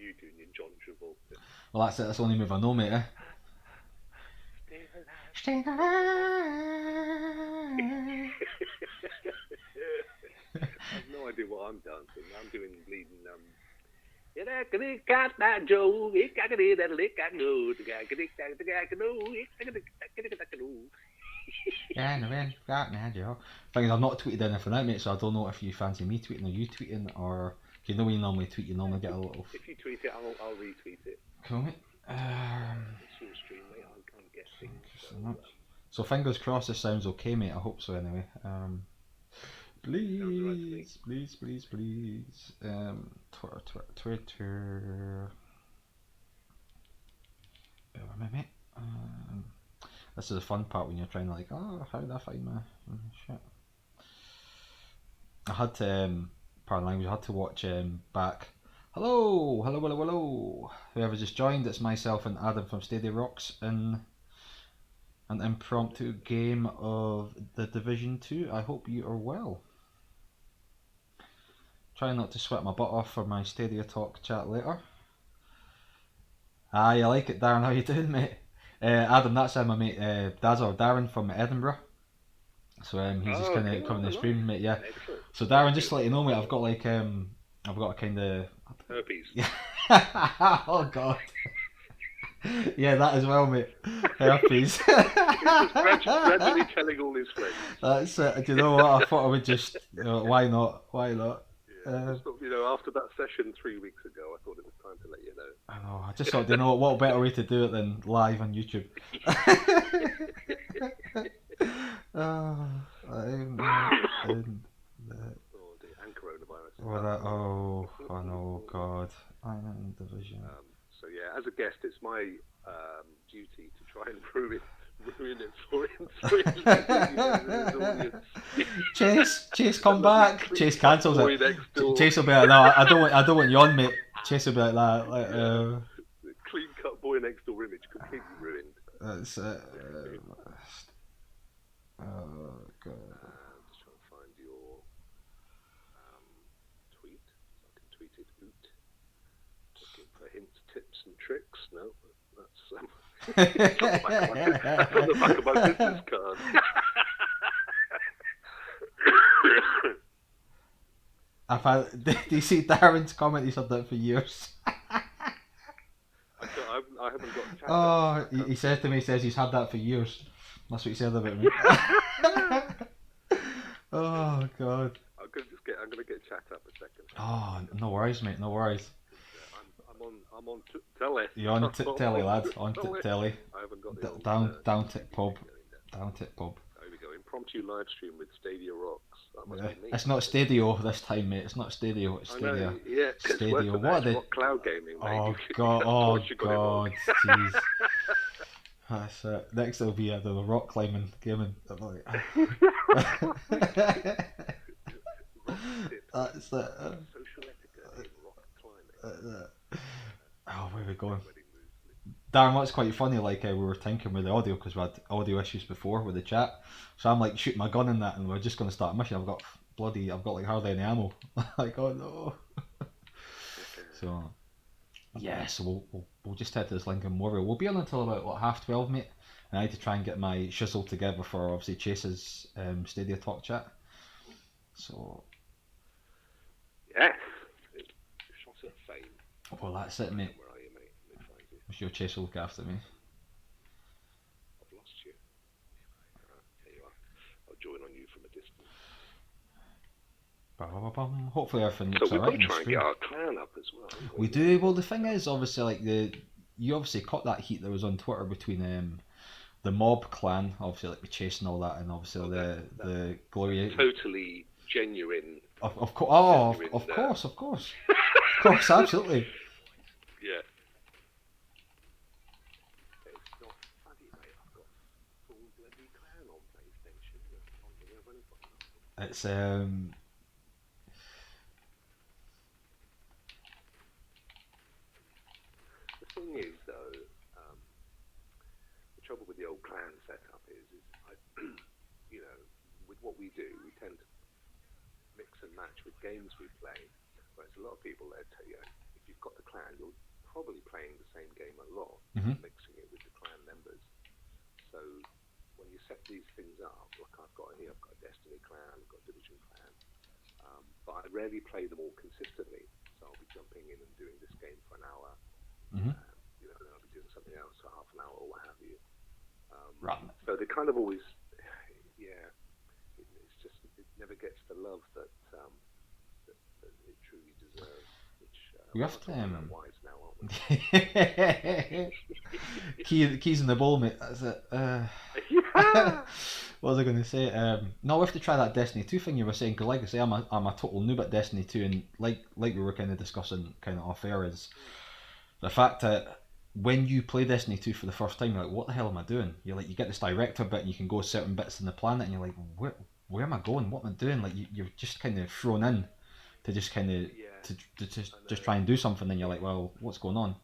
you doing your John Travolta. Well, that's it. That's the only move I know, mate. Eh? Stay alive. I've no idea what I'm dancing. I'm doing bleeding. Got that Joe. Yeah, no, man, got me, Joe. Thing is, I've not tweeted anything out, mate, so I don't know if you fancy me tweeting or you tweeting, or you know when you normally tweet, you normally get a little. If you tweet it, I'll retweet it. Cool, mate. It's your stream, mate. I'm guessing. So fingers crossed this sounds okay, mate. I hope so, anyway. Please. Please. Twitter. Mate. This is the fun part when you're trying to like, oh, how did I find my shit? I had to, pardon language, I had to watch back. Hello. Whoever just joined, it's myself and Adam from Stadia Rokks in an impromptu game of the Division 2. I hope you are well. Trying not to sweat my butt off for my Stadia talk chat later. Ah, you like it, Darren? How you doing, mate? Adam, that's my mate Darren from Edinburgh. So he's just kind of coming to the stream, mate. Yeah. Excellent. So Darren, just to let you know, mate, I've got a kind of herpes. Oh God. Yeah, that as well, mate. Herpes. gradually telling all his friends. That's it. Do you know what? I thought I would just. Why not? Yeah, after that session 3 weeks ago, I thought it was time to let you know. I know. I just thought, what better way to do it than live on YouTube? And coronavirus. Oh no, God! I'm in division. So yeah, as a guest, it's my duty to try and ruin it for him. Chase, come back. Chase cancels it. Chase will be like, no, I don't want you on, mate. Chase will be like that. Clean cut boy next door image completely ruined. That's it. Oh God. Just trying to find your tweet. So I can tweet it out. Looking for hints, tips, and tricks. No, that's on the back of my business card. Do you see Darren's comment? He's had that for years. I haven't got chat. Oh, he says to me, he's had that for years. That's what he said about me. Oh God. I'm gonna get chat up a second. Oh, no worries, mate. No worries. I'm on telly. You're on telly, lad. On telly. I haven't got the down to pub. Down to pub. There we go. Impromptu live stream with Stadia Rokks. That must be me. It's not Stadio this time, mate. It's not Stadio. It's Stadia. Yeah. Stadio. What are they? Cloud gaming. Mate. Oh God. Oh God. Jeez. That's it. Next it'll be the rock climbing gaming. That's it. Social etiquette in rock climbing. Oh, where are we going? Darren, what's quite funny, we were thinking with the audio, because we had audio issues before with the chat, so I'm like shooting my gun in that and we're just going to start a mission. I've got like hardly any ammo. Like, oh no. So yeah, so we'll just head to this link in Morville. We'll be on until about 12:30, mate, and I need to try and get my shizzle together for obviously Chase's Stadia talk chat. So yes, shot at fame. Well, that's it, mate. Where are you, mate? Let me find you. I'm sure Chase will look after me. I've lost you. There you are. I'll join on you from a distance. Hopefully everything looks alright. So we've got to try and get our clan up as well. We do. Well, the thing is, obviously, you obviously caught that heat that was on Twitter between the mob clan, obviously, like the Chase and all that, and obviously the Glory. Totally genuine. Of course, absolutely. Yeah. It's not funny, mate. I've got full bloody clan on PlayStation. It's The thing is, though, the trouble with the old clan setup is with what we do, we tend to mix and match with games we play. Whereas a lot of people, if you've got the clan, you'll probably playing the same game a lot, Mhm. mixing it with the clan members. So when you set these things up, like I've got here, I've got a Destiny clan, I've got a Division clan, but I rarely play them all consistently. So I'll be jumping in and doing this game for an hour, Mhm. then I'll be doing something else for half an hour or what have you. Right. So they kind of always, yeah, it's just it never gets the love that that it truly deserves. Which We we have are to. talking about wives now, aren't we? Keys in the bowl, mate. That's it. Yeah. What was I going to say? No, we have to try that Destiny 2 thing you were saying, because like I say, I'm a total noob at Destiny 2, and like we were kind of discussing kind of off air, is the fact that when you play Destiny 2 for the first time, you're like, what the hell am I doing? You're like, you get this director bit and you can go certain bits in the planet, and you're like, where am I going? What am I doing? Like, you're just kind of thrown in to just kind of Yeah, to just and try and do something, and you're like, well, what's going on?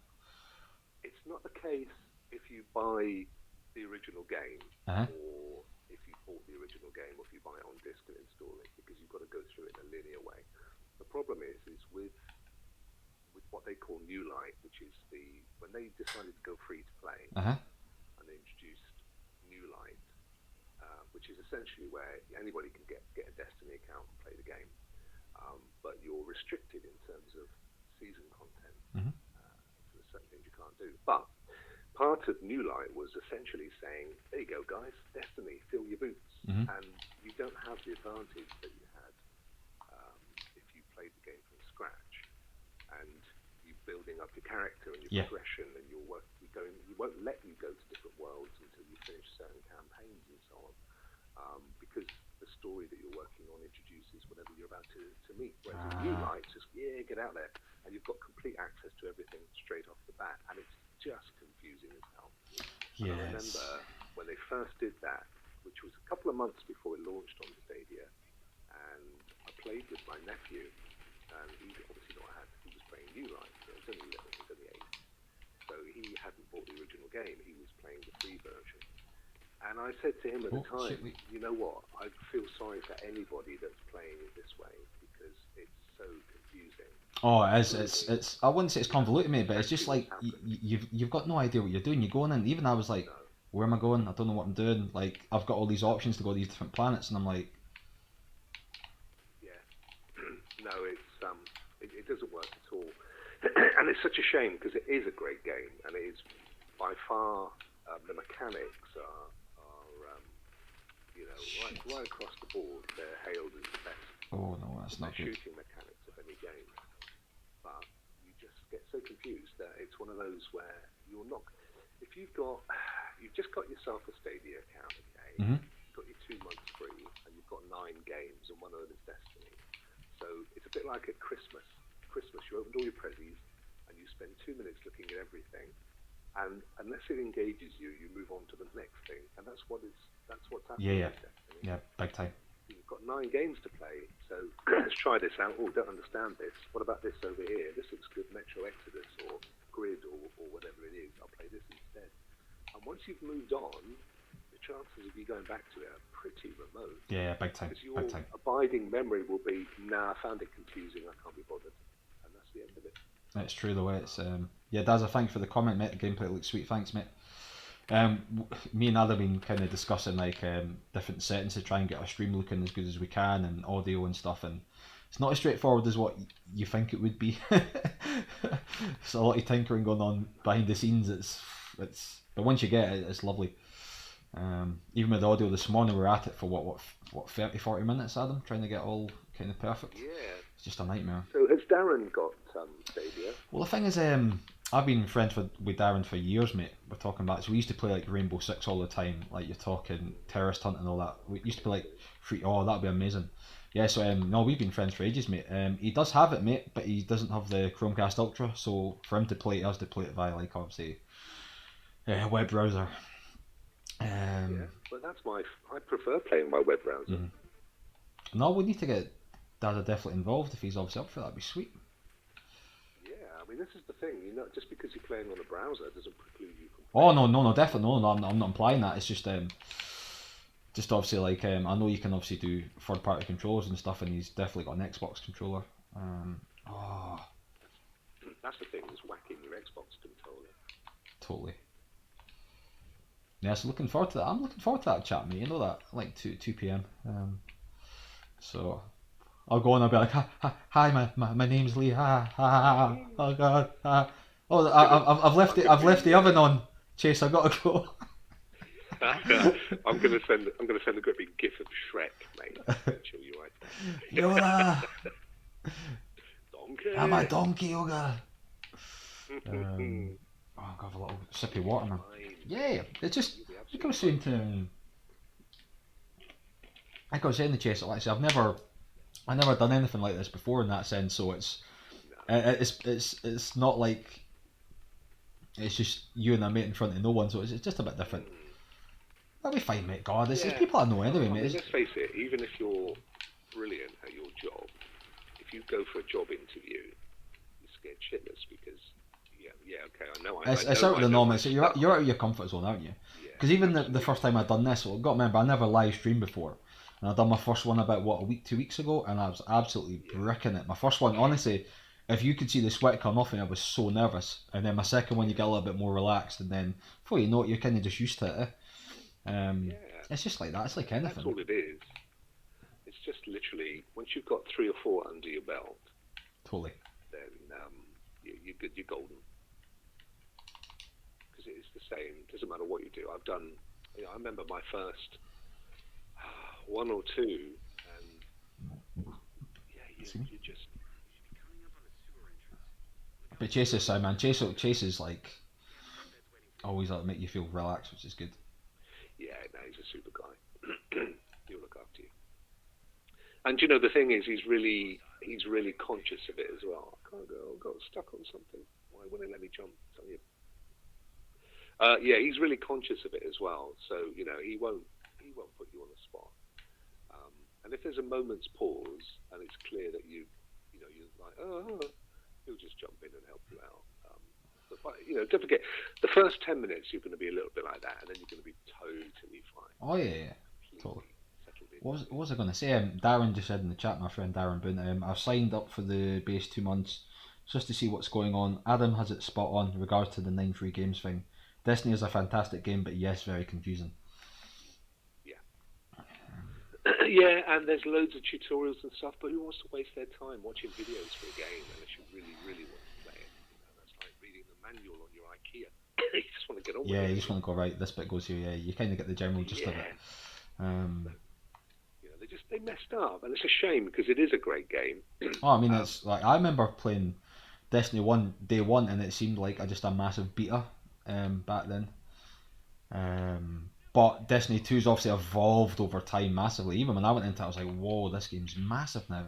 it's not the case if you buy the original game Uh-huh. or if you bought the original game or if you buy it on disc and install it because you've got to go through it in a linear way. The problem is with what they call New Light, which is when they decided to go free to play Uh-huh. and they introduced New Light, which is essentially where anybody can get a Destiny account and play the game, but you're restricted in terms of season content. Mhm. So there's certain things you can't do. But part of New Light was essentially saying, there you go, guys, Destiny, fill your boots. Mhm. And you don't have the advantage that you had if you played the game from scratch and you building up your character and your Yeah. progression and your work. He won't let you go to different worlds until you finish certain campaigns and so on, because the story that you're working on introduces whatever you're about to meet. Whereas in New Light, just get out there, and you've got complete access to everything straight off the bat, and it's just confusing as hell. And I remember Yes. when they first did that, which was a couple of months before it launched on Stadia, and I played with my nephew, and he obviously he was playing New Light, so he was only 11, he was only 8. So he hadn't bought the original game, he was playing the free version. And I said to him at the time, you know what, I feel sorry for anybody that's playing it this way because it's so confusing. Oh, it is. It's. I wouldn't say it's convoluted, mate, but it's just like you've got no idea what you're doing. You're going in. Even I was like, No. where am I going? I don't know what I'm doing. Like, I've got all these options to go to these different planets, and I'm like, Yeah. No, it doesn't work at all. And it's such a shame because it is a great game, and it is by far the mechanics are right across the board. They're hailed as the best oh no, that's not good. shooting mechanics of any game. But you just get so confused that it's one of those where you're not. If you've just got yourself a Stadia account, okay, Mhm. you've got your 2 months free, and you've got 9 games, and one of them is Destiny. So it's a bit like at Christmas. Christmas, you opened all your prezzies, and you spend 2 minutes looking at everything, and unless it engages you, you move on to the next thing, and that's what's happening Yeah, with Destiny. yeah, big time. You've got 9 games to play, so let's try this out. Oh, don't understand this. What about this over here? This looks good, Metro Exodus or Grid or whatever it is. I'll play this instead. And once you've moved on, the chances of you going back to it are pretty remote. Yeah, big time. Because your Big time. abiding memory will be, nah, I found it confusing, I can't be bothered. And that's the end of it. It's true the way it's. Yeah, Daz, thanks for the comment, mate. The gameplay looks sweet. Thanks, mate. Me and Ad have been kind of discussing like different settings to try and get our stream looking as good as we can and audio and stuff, and it's not as straightforward as what you think it would be. It's a lot of tinkering going on behind the scenes. But once you get it, it's lovely. Even with the audio this morning, we were at it for what 30-40 minutes, Adam, trying to get all kind of perfect. Yeah. It's just a nightmare. So has Darren got Stadia? Well, the thing is, I've been friends with Darren for years, mate. We're talking about, so we used to play like Rainbow Six all the time, like you're talking terrorist hunt and all that. We used to play like free. Oh, that'd be amazing. Yeah, so no, we've been friends for ages, mate. He does have it, mate, but he doesn't have the Chromecast Ultra. So for him to play it, he has to play it via like obviously web browser. Yeah, but I prefer playing my web browser. No, we need to get Dada definitely involved if he's obviously up for that. That'd be sweet. Yeah, I mean, this is the thing. Just because you're playing on a browser doesn't preclude you from. Oh no, definitely no. I'm not implying that. It's just obviously like I know you can obviously do third party controllers and stuff, and he's definitely got an Xbox controller. Oh, That's the thing, is whacking your Xbox controller. Totally. Yeah, so looking forward to that. I'm looking forward to that chat, mate. You know that, like 2 p.m. So I'll go on. I'll be like, hi, my name's Lee. Oh God. Oh, I've left the oven on. Chase, I gotta go. I'm gonna send a great big gif of Shrek, mate. Chill you right there. Yoda, Donkey. I'm a donkey, Yoga. Oh, I'll have a little sip of water, man. Yeah, it's just like I was saying to, like I was saying to Chase, like I said, I never done anything like this before in that sense. So it's not like it's just you and a mate in front of no one. So it's just a bit different. That'll be fine, mate. God, it's people I know anyway, mate. Let's face it. Even if you're brilliant at your job, if you go for a job interview, you're scared shitless because okay, I know. It's out of the norm. So you're out of your comfort zone, aren't you? Because even the first time I'd done this, well, got to remember I never live streamed before, and I'd done my first one about 2 weeks ago, and I was absolutely bricking it. My first one, honestly, if you could see the sweat come off me, I was so nervous. And then my second one, you get a little bit more relaxed, and then before you know it, you're kind of just used to it. It's just like that. It's like anything. That's all it is. It's just literally once you've got 3 or 4 under your belt. Totally. Then you're good. You're golden. Because it is the same. It doesn't matter what you do. I've done. I remember my first 1 or 2, and you just. But Chase is man. Chase is like always like make you feel relaxed, which is good. Yeah, no, he's a super guy. He'll look after you. And the thing is, he's really conscious of it as well. I can't go. I got stuck on something. Why wouldn't it let me jump? He's really conscious of it as well. So he won't put you on the spot. And if there's a moment's pause and it's clear that you're like, he'll just jump in and help you out. But don't forget, the first 10 minutes you're going to be a little bit like that, and then you're going to be totally fine. Oh yeah, totally. What was I going to say? Darren just said in the chat, my friend Darren Boone, I've signed up for the base 2 months just to see what's going on. Adam has it spot on in regards to the 9 free games thing. Destiny is a fantastic game, but yes, very confusing. Yeah, and there's loads of tutorials and stuff, but who wants to waste their time watching videos for a game unless you really, really want to play it? That's like reading the manual on your IKEA. You just want to get on with it. Yeah, you just want to go, right, this bit goes here, yeah. You kind of get the general gist of it. They messed up, and it's a shame because it is a great game. Oh, I mean, it's like I remember playing Destiny 1 day 1, and it seemed like just a massive beta back then. But Destiny 2's obviously evolved over time massively. Even when I went into it, I was like, whoa, this game's massive now.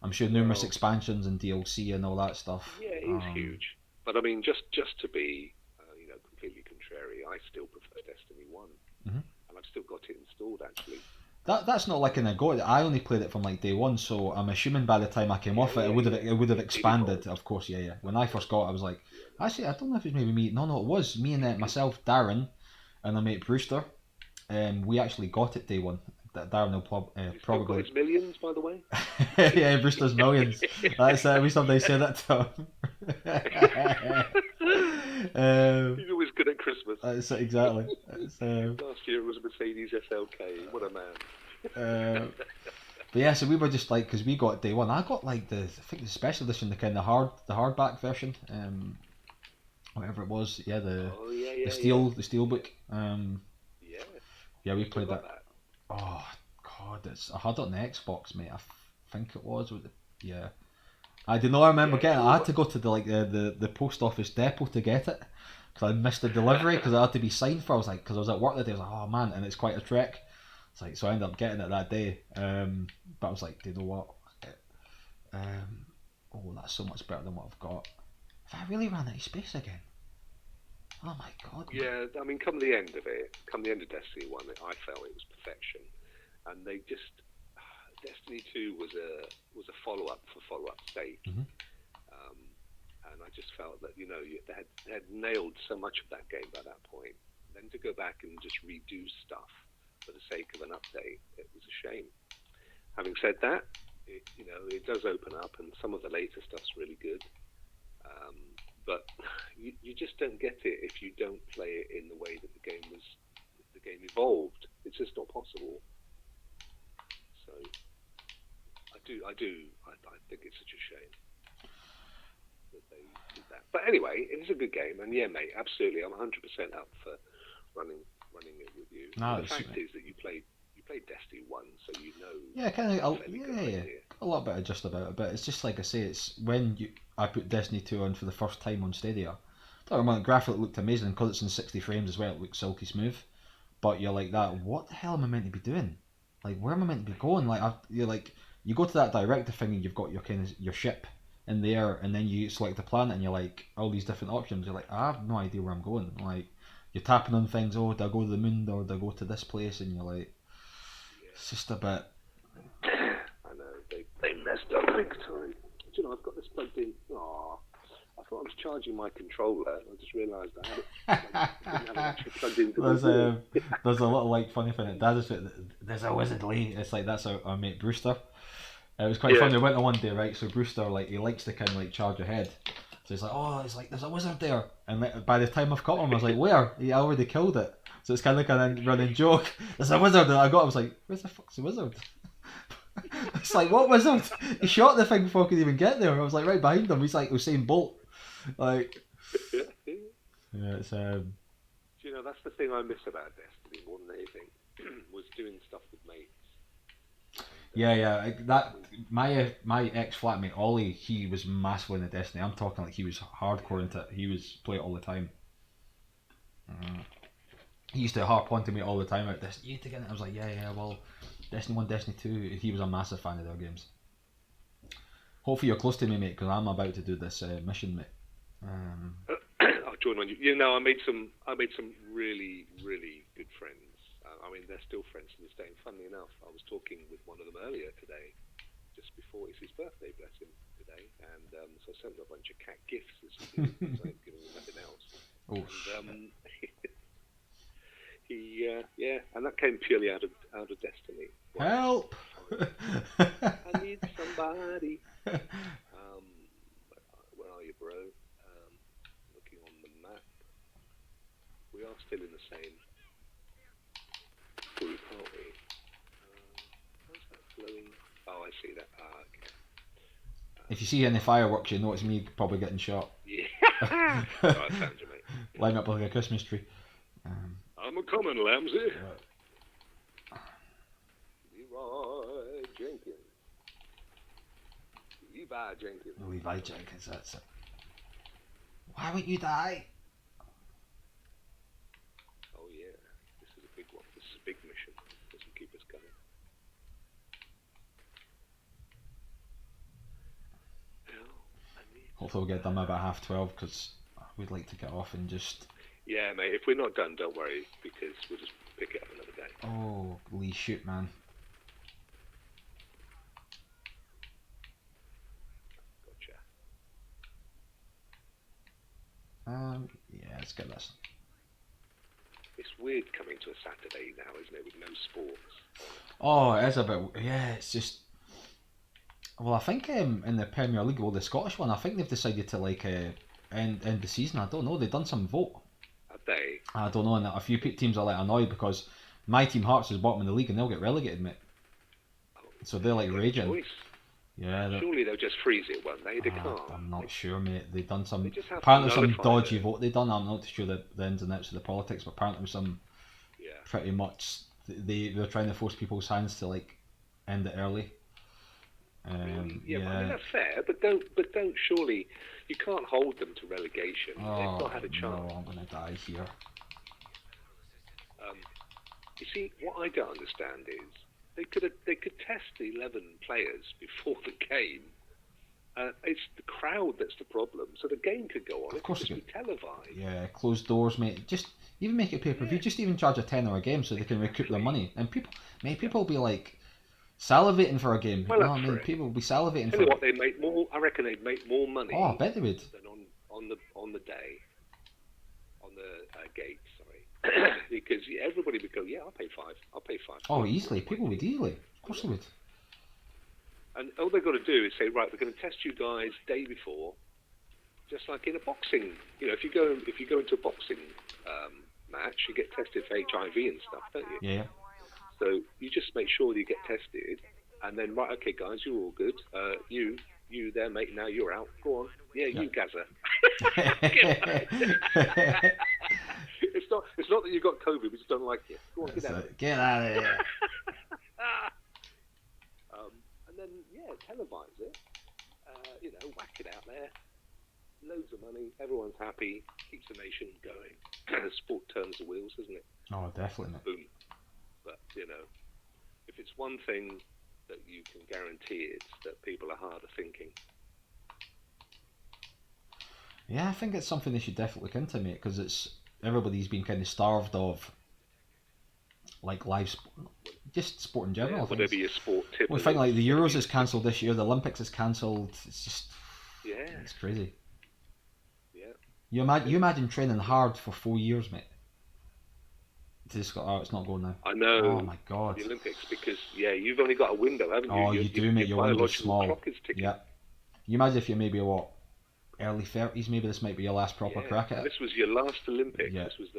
I'm sure numerous expansions and DLC and all that stuff. Yeah, it is huge. But I mean, just to be completely contrary, I still prefer Destiny 1. And I've still got it installed, actually. That's not like an ago. I only played it from like day 1, so I'm assuming by the time I came off it, it would have expanded. Of course, yeah. When I first got it, I was like, actually, I don't know if it was maybe me. No, it was me and myself, Darren, and my mate Brewster. We actually got it day 1. Darren will probably. His millions, by the way. Yeah, Brewster's millions. That's we someday say that to him. He's always good at Christmas. That's exactly. Last year it was a Mercedes SLK. What a man. But yeah, so we were just like, because we got day 1. I got like I think the special edition, the kind of hardback version, whatever it was. Yeah, the steel book. Yeah, we played that. Oh God, I had it on the Xbox, mate. I think it was. I did not remember getting it. I had to go to the post office depot to get it because I missed the delivery because I had to be signed for. I was like, because I was at work that day. I was like, oh man, and it's quite a trek. It's like, so I ended up getting it that day. But I was like, do you know what? That's so much better than what I've got. If I really ran out of space again. Oh my God. Yeah, I mean, come the end of Destiny 1, I felt it was perfection. And they just... Destiny 2 was a follow-up for follow-up's sake. And I just felt that, they had nailed so much of that game by that point. Then to go back and just redo stuff for the sake of an update, it was a shame. Having said that, it does open up, and some of the later stuff's really good. But you just don't get it if you don't play it in the way that the game evolved. It's just not possible. So I think it's such a shame that they did that. But anyway, it is a good game, and yeah, mate, absolutely, I'm 100% up for running it with you. No, the fact is that you played Destiny 1, so you know. Yeah, kind of. Yeah, a little bit of just about it, but it's just like I say. It's when I put Destiny 2 on for the first time on Stadia. The graphic looked amazing because it's in 60 frames as well. It looks silky smooth, but you're like that. What the hell am I meant to be doing? Like, where am I meant to be going? Like, you're like, you go to that director thing and you've got your your ship in the air, and then you select the planet and you're like all these different options. You're like, I have no idea where I'm going. Like, you're tapping on things. Oh, do I go to the moon or do I go to this place? And you're like, it's just a bit. I know they messed up big time. Do you know, I've got this plugged in. Aww. I thought I was charging my controller. I just realised I had it. I didn't have it actually plugged into There's the wall. there's a little like funny thing. There's a wizard Lee. It's like that's our mate Brewster. It was quite funny. We went on one day, right? So Brewster, like, he likes to kind of like charge ahead. So he's like, oh, it's like there's a wizard there. And like, by the time I've caught him, I was like, where? He already killed it. So it's kind of like a running joke. There's a wizard, and I got. I was like, where's the fuck's the wizard? It's like, what wizard? He shot the thing before I could even get there. I was like, right behind him. He's like Usain Bolt. Like, yeah, it's Do you know, that's the thing I miss about Destiny more than anything, was doing stuff with mates. Yeah. That my ex flatmate Ollie, he was massively into Destiny. I'm talking like he was hardcore into it. He was play it all the time. He used to harp on to me all the time about Destiny. You need to get it. I was like, yeah. Well, Destiny 1, Destiny 2. He was a massive fan of their games. Hopefully you're close to me, mate, because I'm about to do this mission, mate. I'll join on you. You know, I made some really, really good friends. I mean, they're still friends to this day. And funnily enough, I was talking with one of them earlier today, just before it's his birthday, bless him, today. And so I sent him a bunch of cat gifts as he did, because I ain't giving him nothing else. Oh, and, and that came purely out of Destiny. Help! I need somebody. Where are you, bro? Looking on the map. We are still in the same group, aren't we? How's that flowing? Oh, I see that. Okay. If you see any fireworks, you know it's me probably getting shot. Yeah. Right, found you, mate. Line up like a Christmas tree. I'm a coming, Lamsey. Leroy Jenkins. Levi Jenkins, that's it. Why won't you die? Oh yeah, this is a big one. This is a big mission. This will keep us going. Hopefully we'll get done by about 12:30 because we'd like to get off and just... Yeah, mate, if we're not done, don't worry, because we'll just pick it up another day. Oh, Lee, shoot, man. Yeah, let's get this. It's weird coming to a Saturday now, isn't it, with no sports? Oh, it is a bit... Yeah, it's just... Well, I think in the Premier League, well, the Scottish one, I think they've decided to, like, end the season. I don't know, they've done some vote. Have they? I don't know, and a few teams are, like, annoyed because my team, Hearts, is bottom in the league and they'll get relegated, mate. So they're, like, raging. Choice. Yeah, surely they'll just freeze it, won't they? They can't. I'm not sure, mate. They've done some... Apparently some dodgy vote they've done. I'm not sure the ins and outs of the politics, but apparently some... Yeah. Pretty much... They're trying to force people's hands to, like, end it early. Really? Yeah, but I mean, that's fair, but don't surely... You can't hold them to relegation. Oh, they've not had a chance. No, I'm going to die here. You see, what I don't understand is they could test the 11 players before the game. It's the crowd that's the problem. So the game could go on. Of course, it could be televised. Yeah, closed doors, mate. Just even make it pay-per-view. Just even charge a £10 a game so they can recoup their money. And people will be like salivating for a game. Well, you know what I mean? People will be salivating. Tell you what, they make more. I reckon they'd make more money. Oh, I bet they would. Than on the day, on the gate. Because everybody would go, yeah, I'll pay five. Oh, easily. People would easily. Of course they would. And all they've got to do is say, right, we're going to test you guys day before, just like in a boxing. If you go into a boxing match, you get tested for HIV and stuff, don't you? Yeah. So you just make sure that you get tested, and then right, okay, guys, you're all good. You there, mate. Now you're out. Go on. Yeah, you Gaza. It's not that you got COVID. We just don't like you. Go on, get out. Get out of here. And then televise it. Whack it out there. Loads of money. Everyone's happy. Keeps the nation going. Sport turns the wheels, doesn't it? Oh, definitely. Boom. But if it's one thing that you can guarantee, it's that people are harder thinking. Yeah, I think it's something they should definitely look into, mate, because everybody's been kind of starved of like live sport, just sport in general. Yeah, whatever your sport tip. We think like the Euros is cancelled this year, the Olympics is cancelled. It's just it's crazy. Yeah. You imagine training hard for 4 years, mate. To just go, it's not going now. I know. Oh my god. The Olympics, because you've only got a window, haven't you? Oh, you do, mate. Your window's small. Clock is ticking. Yeah. You imagine if you're maybe early 30s, maybe this might be your last proper crack at it. This was your last Olympics. Yeah. This was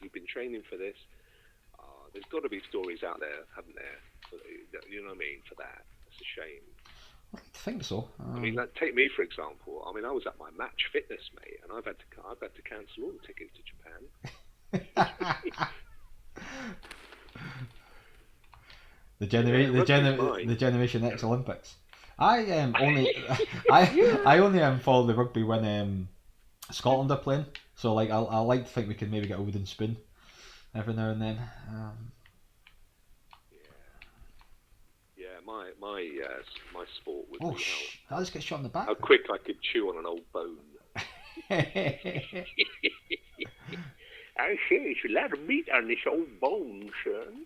you've been training for this. There's got to be stories out there, haven't there? You know what I mean? For that, it's a shame. I think so. I mean, take me for example. I mean, I was at my match fitness, mate, and I've had to cancel all the tickets to Japan. The Generation X Olympics. I only follow the rugby when Scotland are playing. So like I like to think we can maybe get a wooden spoon every now and then. My sport would be I just get shot in the back. how quick I could chew on an old bone. I say there's a lot of meat on this old bone, son.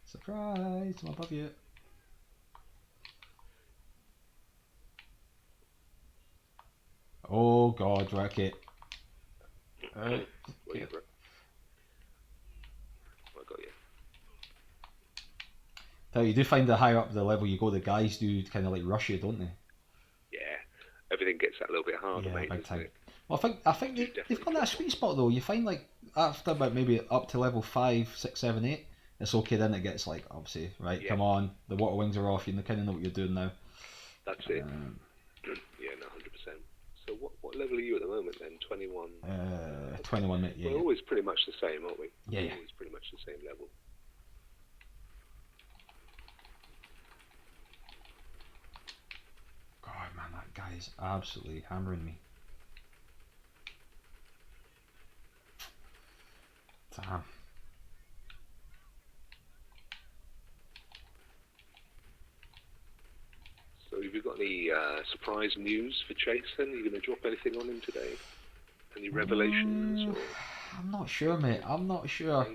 Surprise! I'm above you. Oh God, right, okay. I got you. Now you do find that higher up the level you go, the guys do kind of like rush you, don't they? Yeah, everything gets that little bit harder, mate. Big time. It? Well, I think they've got that sweet spot though. You find like after about maybe up to level 5, 6, 7, 8, it's okay. Then it gets like obviously right. Come on, the water wings are off. You kind of know what you're doing now. That's it. 100%. So what level are you at the moment then? 21. 21, mate. Yeah. We're always pretty much the same, aren't we? Yeah. We're always pretty much the same level. God, man, that guy is absolutely hammering me. Damn. So have you got any surprise news for Chase then? Are you going to drop anything on him today? Any revelations? Or I'm not sure, mate. I'm not sure.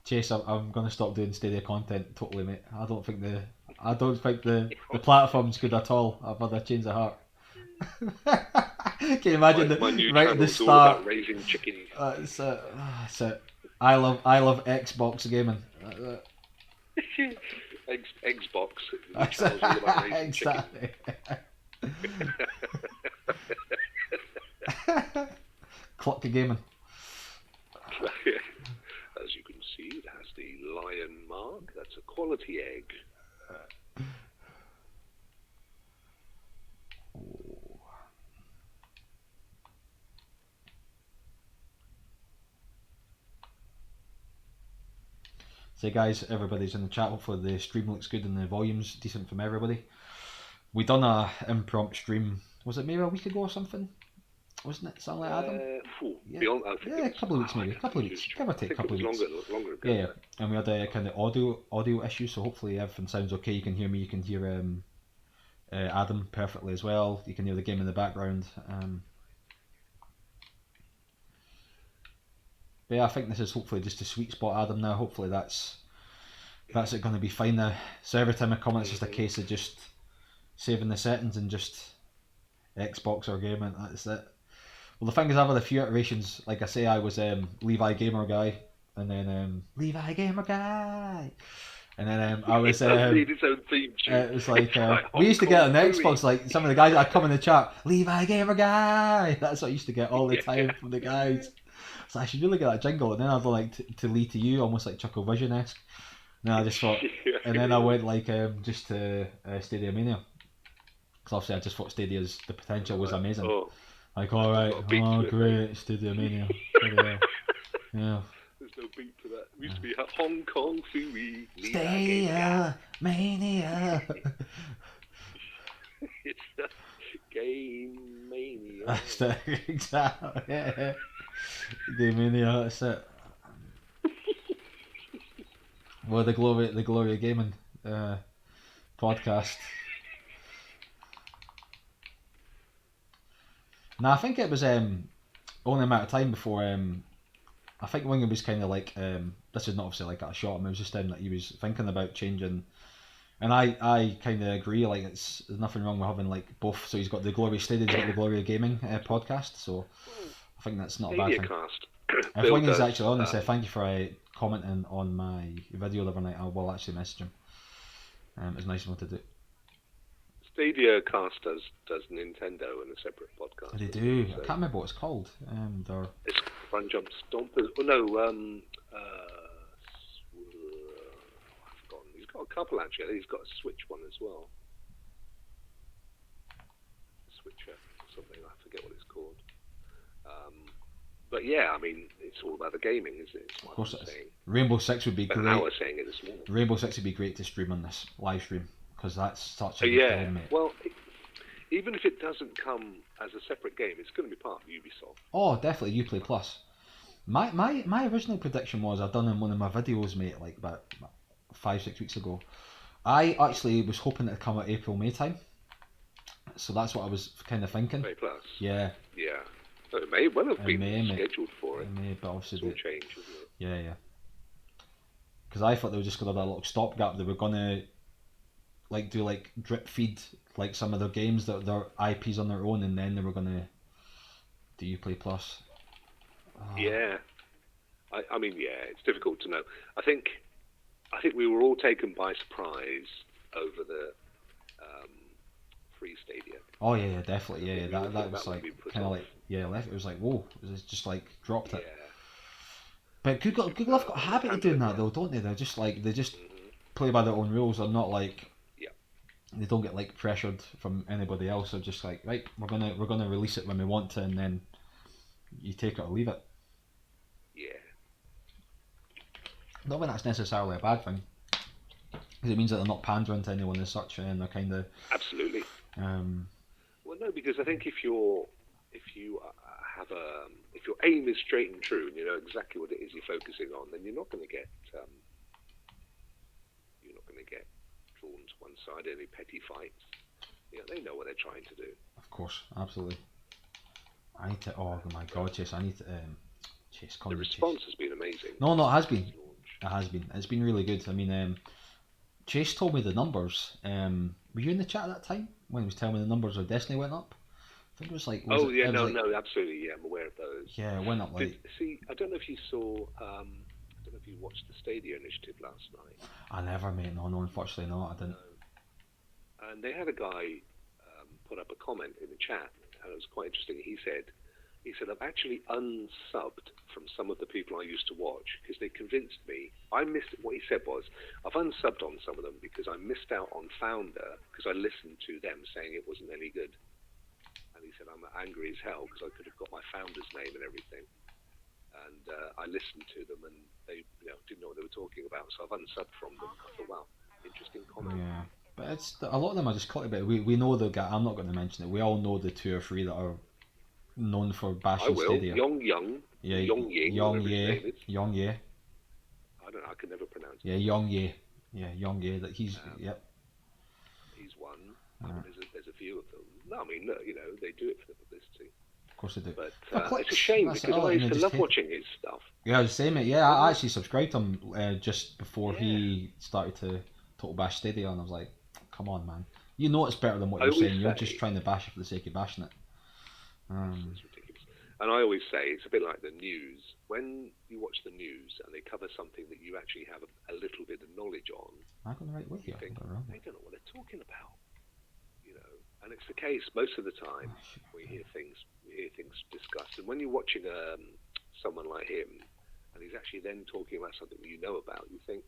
Chase, I'm going to stop doing Stadia content totally, mate. I don't think the platform's good at all. I've had a change of heart. Can you imagine my new right at the channel's all start? about raising chickens. It's I love Xbox gaming. Xbox. The channel's all about raising Exactly. Clock gaming. As you can see, it has the lion mark. That's a quality egg. So guys, everybody's in the chat. Hopefully the stream looks good and the volume's decent from everybody. We done a impromptu stream. Was it maybe a week ago or something? Wasn't it something like Adam? A couple of weeks maybe. Give or take a couple of weeks. Longer ago. Yeah, and we had a kind of audio issue, so hopefully everything sounds okay. You can hear me, you can hear Adam perfectly as well. You can hear the game in the background. But yeah, I think this is hopefully just a sweet spot, Adam. Now, hopefully that's it going to be fine now. So every time I come, it's just a case of just saving the settings and just Xbox or gaming. That's it. Well, the thing is, I've had a few iterations. Like I say, I was Levi Gamer Guy, and then Levi Gamer Guy, And then I was It does need its own theme tune. it was like It's we used to get on the Hong Kong Xbox, like some of the guys that come in the chat, Levi Gamer Guy. That's what I used to get all the time from the guys. So I should really get that jingle. And then I'd go like to Lee to You, almost like Chuckle Vision esque. And I just thought, and then I went like just to Stadia Mania. Because obviously I just thought Stadia's the potential was amazing. Oh, Like, all right, oh great, Stadia Mania. Yeah. There's no beat to that. It used to be Hong Kong Fooey. Stadia Mania. It's a game mania. That's it, exactly. Yeah. Game Mania, that's it. Well, the glory of gaming podcast. Now I think it was only a matter of time before I think Wingham was kind of like this is not obviously like a shot him. It was just that he was thinking about changing, and I kind of agree. Like there's nothing wrong with having like both. So he's got the glory Stadia, he's got the glory of gaming podcast. So I think that's not a bad thing. If Wingham's actually on, say thank you for commenting on my video the other night. I will actually message him. It's nice of him to do. Stadia Cast does Nintendo in a separate podcast. They do. So I can't remember what it's called. It's Run Jump Stompers. Oh no, I've forgotten. He's got a couple actually. He's got a Switch one as well. Switcher or something. I forget what it's called. But yeah, I mean, it's all about the gaming, isn't it? Of course it is. Rainbow Six would be great. I was saying it this morning. Rainbow Six would be great to stream on this live stream because that's such a good game, mate. Well, even if it doesn't come as a separate game, it's going to be part of Ubisoft. Oh, definitely Uplay Plus. My original prediction was I'd done in one of my videos, mate, like about 5-6 weeks ago. I actually was hoping it'd come at April-May time. So that's what I was kind of thinking. May Plus. Yeah. Yeah. So it may well have been scheduled for it. It may, but obviously it's all change, isn't it? Yeah. Because I thought they were just going to have that little stopgap. They were going to like do like drip feed like some of their games that their IPs on their own, and then they were going to do Uplay Plus. Oh. Yeah. I mean, yeah, it's difficult to know. I think we were all taken by surprise over the free Stadia. Oh yeah, definitely, yeah. That was like kind of like it was like whoa, it was just like dropped it. Yeah. But Google have got a habit of doing that though, don't they? They're just like play by their own rules. They're not like they don't get like pressured from anybody else. They're just like right, we're gonna release it when we want to, and then you take it or leave it. Yeah. Not that that's necessarily a bad thing, because it means that they're not pandering to anyone as such, and they're kind of absolutely. Well, no, because I think if your aim is straight and true, and you know exactly what it is you're focusing on, then you're not going to get drawn to one side, any petty fights. Yeah, they know what they're trying to do. Of course, absolutely. I need to. Oh my God, Chase! I need to. Chase, the response has been amazing. No, it has been. It has been. It's been really good. I mean, Chase told me the numbers. Were you in the chat at that time when he was telling me the numbers of Destiny went up? I think it was like. No, absolutely. Yeah, I'm aware of those. Yeah, it went up like. See, I don't know if you saw. I don't know if you watched the Stadia initiative last night. I never, mate. No, unfortunately not. I didn't. No. And they had a guy put up a comment in the chat, and it was quite interesting. He said, I've actually unsubbed from some of the people I used to watch because they convinced me. I missed what he said was, I've unsubbed on some of them because I missed out on Founder because I listened to them saying it wasn't any good. And he said, I'm angry as hell because I could have got my founder's name and everything. And I listened to them and they didn't know what they were talking about, so I've unsubbed from them. I thought, wow, interesting comment. Yeah, but it's a lot of them are just clickbait. We know the guy. I'm not going to mention it. We all know the 2 or 3 that are known for bashing Stadia. Yong Ye. I don't know. I can never pronounce it. Yeah, Yong Ye. Yeah, Yong Ye. That he's yep. He's one. There's a few of them. No, I mean, look, they do it for the publicity. Of course they do. But it's a shame because I used to love watching his stuff. Yeah, I was saying it. Yeah, I actually subscribed to him just before he started to total bash Stadia, and I was like, come on, man. You know it's better than what you're saying. You're just trying to bash it for the sake of bashing it. It's ridiculous. And I always say it's a bit like the news. When you watch the news and they cover something that you actually have a little bit of knowledge on, Am I going the right way you here? think, I wrong. they don't know what they're talking about. And it's the case most of the time. We hear things discussed, and when you're watching someone like him, and he's actually then talking about something that you know about, you think,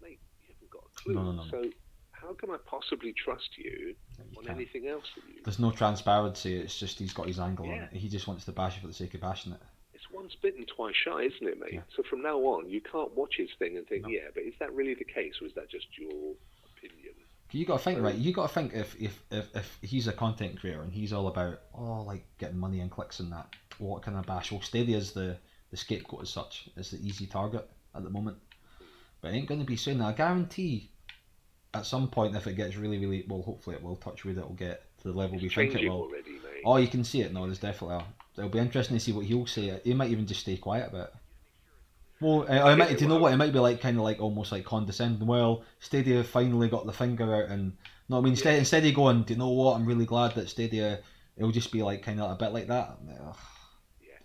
mate, you haven't got a clue. No. So how can I possibly trust you on can't. anything else that you? There's no transparency. It's just he's got his angle on Yeah. it. He just wants to bash it for the sake of bashing it. It's once bitten, twice shy, isn't it, mate? Yeah. So from now on, you can't watch his thing and think, No. yeah, but is that really the case, or is that just your opinion? You got to think, right? You got to think if he's a content creator and he's all about like getting money and clicks and that, what can I bash? Well, Stadia's the scapegoat as such. It's the easy target at the moment, but it ain't going to be soon. I guarantee, at some point, if it gets really, really well, hopefully it will. Touch wood, it'll get to the level we think it will. Already, mate. Oh, you can see it. No, there's definitely. It'll be interesting to see what he'll say. He might even just stay quiet about it. Well, I might. Do you know what? It might be like kind of like almost like condescending. Well, Stadia finally got the finger out, and no, I mean instead of going, do you know what? I'm really glad that Stadia. It'll just be like kind of a bit like that. Yeah,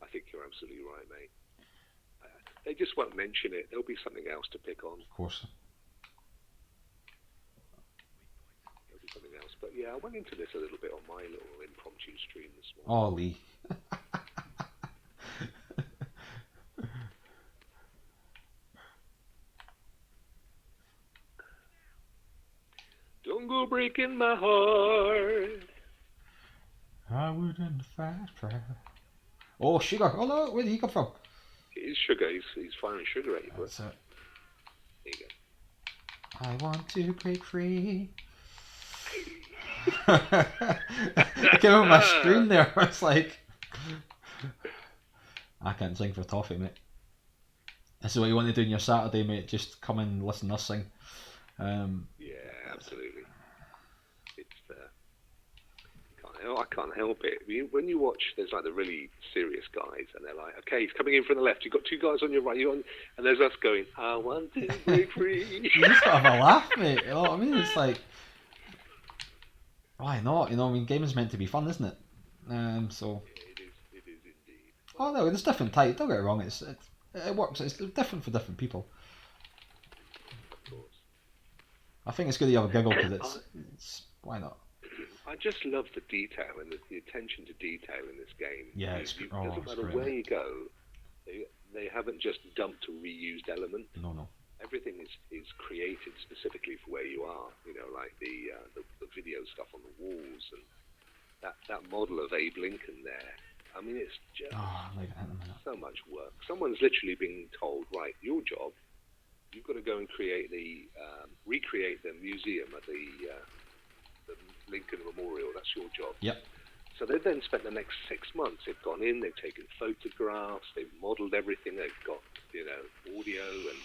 I think you're absolutely right, mate. They just won't mention it. There'll be something else to pick on. Of course. There'll be something else. But yeah, I went into this a little bit on my little impromptu stream this morning. Oh, Lee. Don't go breaking my heart. I wouldn't fast travel. Oh, Sugar. Oh no, where did he come from? It's Sugar. He's firing sugar at you. That's it. There you go. I want to break free. I came on my screen there. It's like I can't sing for toffee, mate. This is what you want to do on your Saturday, mate. Just come and listen to us sing. Yeah, absolutely. It's I can't help it. When you watch, there's like the really serious guys, and they're like, "Okay, he's coming in from the left. You've got two guys on your right. You on?" And there's us going, "I want to break free." You just gotta have a laugh, mate. You know what I mean? It's like, why not? You know, I mean, gaming's meant to be fun, isn't it? So. Yeah, it is indeed. Oh no, there's different types. Don't get it wrong. It works. It's different for different people. Of course. I think it's good that you have a giggle because it's why not? I just love the detail and the attention to detail in this game. Yeah, it doesn't matter great, where mate. you go, they haven't just dumped a reused element. No. Everything is created specifically for where you are. You know, like the video stuff on the walls and that model of Abe Lincoln there. I mean, it's just so much work. Someone's literally being told, right, your job, you've got to go and recreate the museum at the Lincoln Memorial. That's your job. Yep. So they've then spent the next 6 months. They've gone in, they've taken photographs, they've modelled everything. They've got, audio, and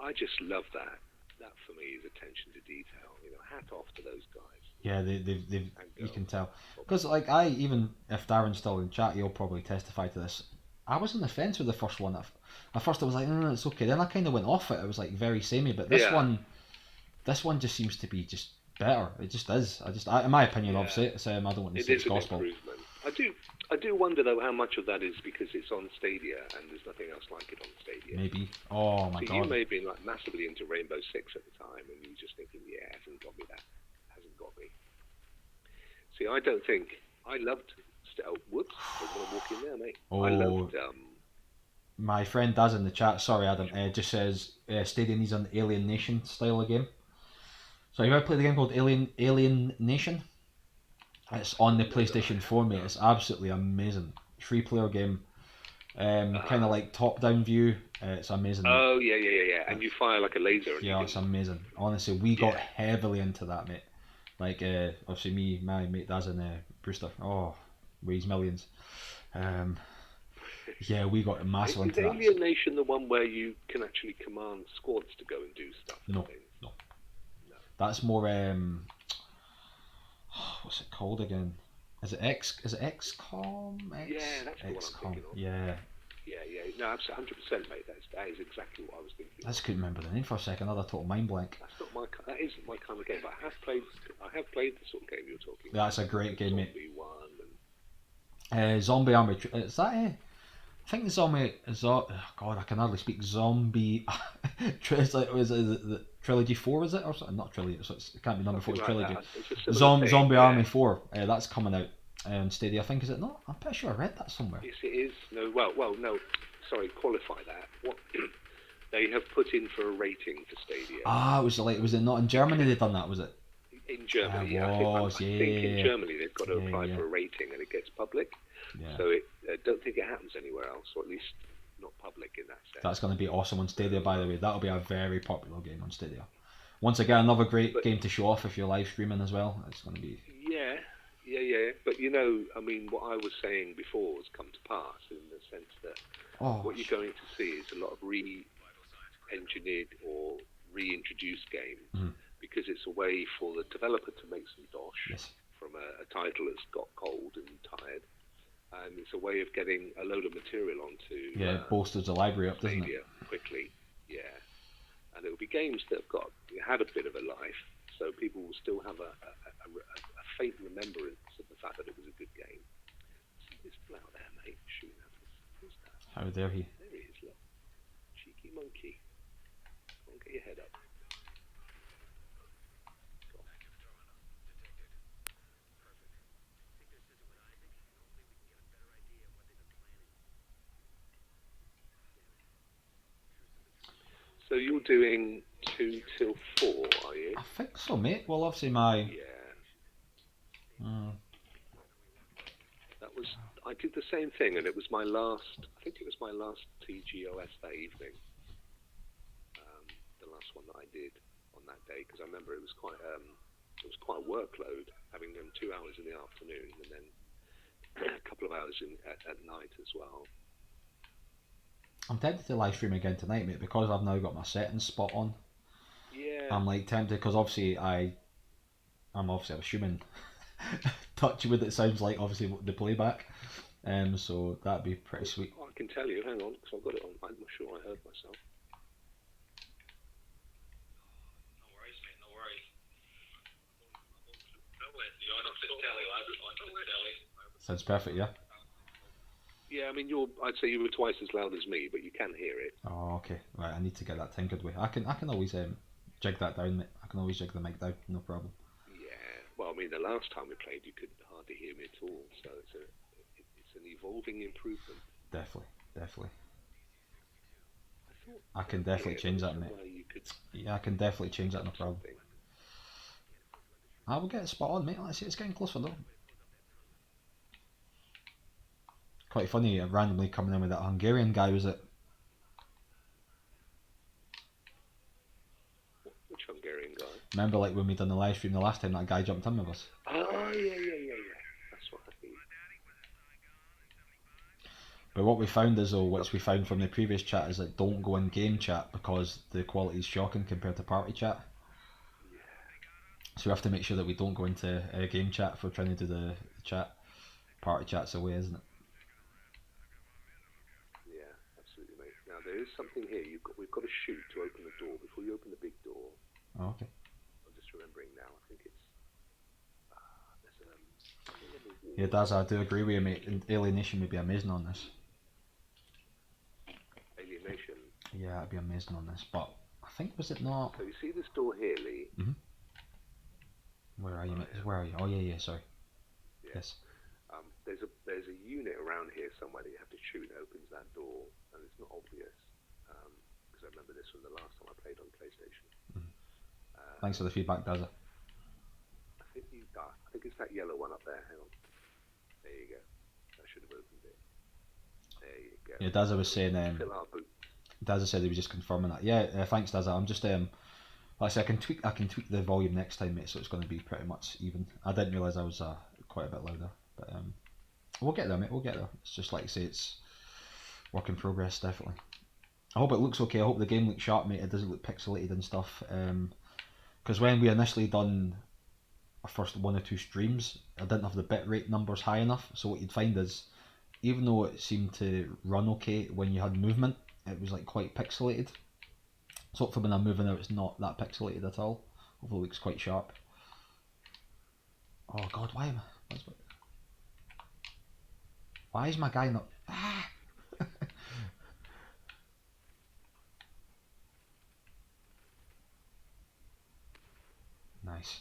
I just love that. That for me is attention to detail. Hat off to those guys. Yeah, they've you can tell because like even if Darren's still in chat, he'll probably testify to this. I was on the fence with the first one. At first I was like, no, it's okay. Then I kind of went off it. It was like very samey, but this one just seems to be just better. It just is. In my opinion, obviously, I don't want to say it's gospel. I do wonder though how much of that is because it's on Stadia and there's nothing else like it on Stadia. Maybe. Oh my god. You may have been like massively into Rainbow Six at the time, and you were just thinking, yeah, it hasn't got me. See, I don't think I loved Whoops! I want to walk in there, mate. Oh. I loved. My friend Daz in the chat. Sorry, Adam. Just says Stadia needs an Alien Nation style of game. So you ever played a game called Alien Nation? It's on the PlayStation 4, mate. It's absolutely amazing. 3-player game. Kind of like top-down view. It's amazing. Oh, yeah. And you fire like a laser. Yeah, it's amazing. Honestly, we got heavily into that, mate. Like, obviously my mate Daz and Brewster. Oh, weighs millions. Yeah, we got massive into that. Is Alien Nation the one where you can actually command squads to go and do stuff? No. That's more what's it called again? Is it XCOM? Yeah, that's the one I'm thinking of. Yeah. No, absolutely, 100%, mate. That is exactly what I was thinking. I just couldn't remember the name for a second. Another total mind blank. That isn't my kind of game. But I have played the sort of game you're talking about. That's a great game, mate. Zombie Army. Is that I think the zombie. Oh God, I can hardly speak. Zombie. Is it the trilogy 4? Is it or something? Not trilogy. So it can't be number 4. It's Something like trilogy. that. It's a similar thing, Zombie yeah. Army 4. That's coming out on Stadia. I think, is it not? I'm pretty sure I read that somewhere. Yes, it is. No, well, no. Sorry, qualify that. What they have put in for a rating for Stadia. Was it not in Germany they'd done that? Was it? In Germany, Yeah, I think in Germany they've got to apply for a rating and it gets public. Yeah. So I don't think it happens anywhere else, or at least not public in that sense. That's going to be awesome on Stadia, by the way. That'll be a very popular game on Stadia. Once again, another great game to show off if you're live streaming as well. It's going to be... Yeah. But I mean, what I was saying before has come to pass in the sense that what you're going to see is a lot of re-engineered or reintroduced games because it's a way for the developer to make some dosh from a title that's got cold and tired. And it's a way of getting a load of material onto it bolsters the library up, doesn't it? Quickly, yeah. And it'll be games that have had a bit of a life, so people will still have a faint remembrance of the fact that it was a good game. See this flower there, mate? Shooting at us. Who's that? How dare he? There he is, look. Cheeky monkey. Come on, get your head up. So you're doing 2 till 4, are you? I think so, mate. Well, obviously my... I did the same thing, and it was my last... I think it was my last TGOS that evening. The last one that I did on that day, because I remember it was quite a workload, having them 2 hours in the afternoon, and then a couple of hours at night as well. I'm tempted to live stream again tonight, mate, because I've now got my settings spot on. Yeah. I'm like tempted because obviously I'm assuming touch wood it sounds like obviously the playback. So that'd be pretty sweet. I can tell you. Hang on, because I've got it on. I'm not sure I heard myself. No worries, mate. No worries. You're on the telly, lads. On the telly. Sounds perfect, yeah. Yeah, I mean, I'd say you were twice as loud as me, but you can hear it. Oh, okay. Right, I need to get that tinkered with. I can always jig that down, mate. I can always jig the mic down, no problem. Yeah. Well, I mean, the last time we played, you could hardly hear me at all. So it's an evolving improvement. Definitely. I can definitely change that, mate. Yeah, I can definitely change that, no problem. I will get it spot on, mate. Let's see, it's getting closer though. Quite funny, randomly coming in with that Hungarian guy, was it? Which Hungarian guy? Remember, like when we done the live stream the last time, that guy jumped in with us. Oh, yeah. That's what I think. But what we found is, what we found from the previous chat is that don't go in game chat because the quality is shocking compared to party chat. Yeah. So we have to make sure that we don't go into game chat if we're trying to do the chat. Party chat's away, isn't it? Now there is something here. We've got to shoot to open the door before you open the big door. Oh, okay. I'm just remembering now. I think it's there's Yeah, Daz, I do agree with you, mate. Alienation would be amazing on this. Alienation. Yeah, it'd be amazing on this. But I think was it not? So you see this door here, Lee? Where are you, mate? Where are you? Oh yeah. Sorry. Yeah. Yes. There's a unit around here somewhere that you have to shoot. It opens that door, and it's not obvious. Because I remember this from the last time I played on PlayStation. Thanks for the feedback, Daz. I think it's that yellow one up there. Hang on. There you go. I should have opened it. There you go. Yeah, Daz was saying. Fill our boot. Daz said he was just confirming that. Yeah, thanks, Daz. I'm just like I said, I can tweak the volume next time, mate. So it's going to be pretty much even. I didn't realise I was quite a bit louder, but we'll get there, mate. We'll get there. It's just like I say, it's work in progress, definitely. I hope it looks okay. I hope the game looks sharp, mate. It doesn't look pixelated and stuff. Because when we initially done our first 1 or 2 streams, I didn't have the bitrate numbers high enough. So what you'd find is, even though it seemed to run okay when you had movement, it was like quite pixelated. So hopefully when I'm moving out, it's not that pixelated at all. Hopefully it looks quite sharp. Oh God, why am I? Why is my guy not... Ah! Nice.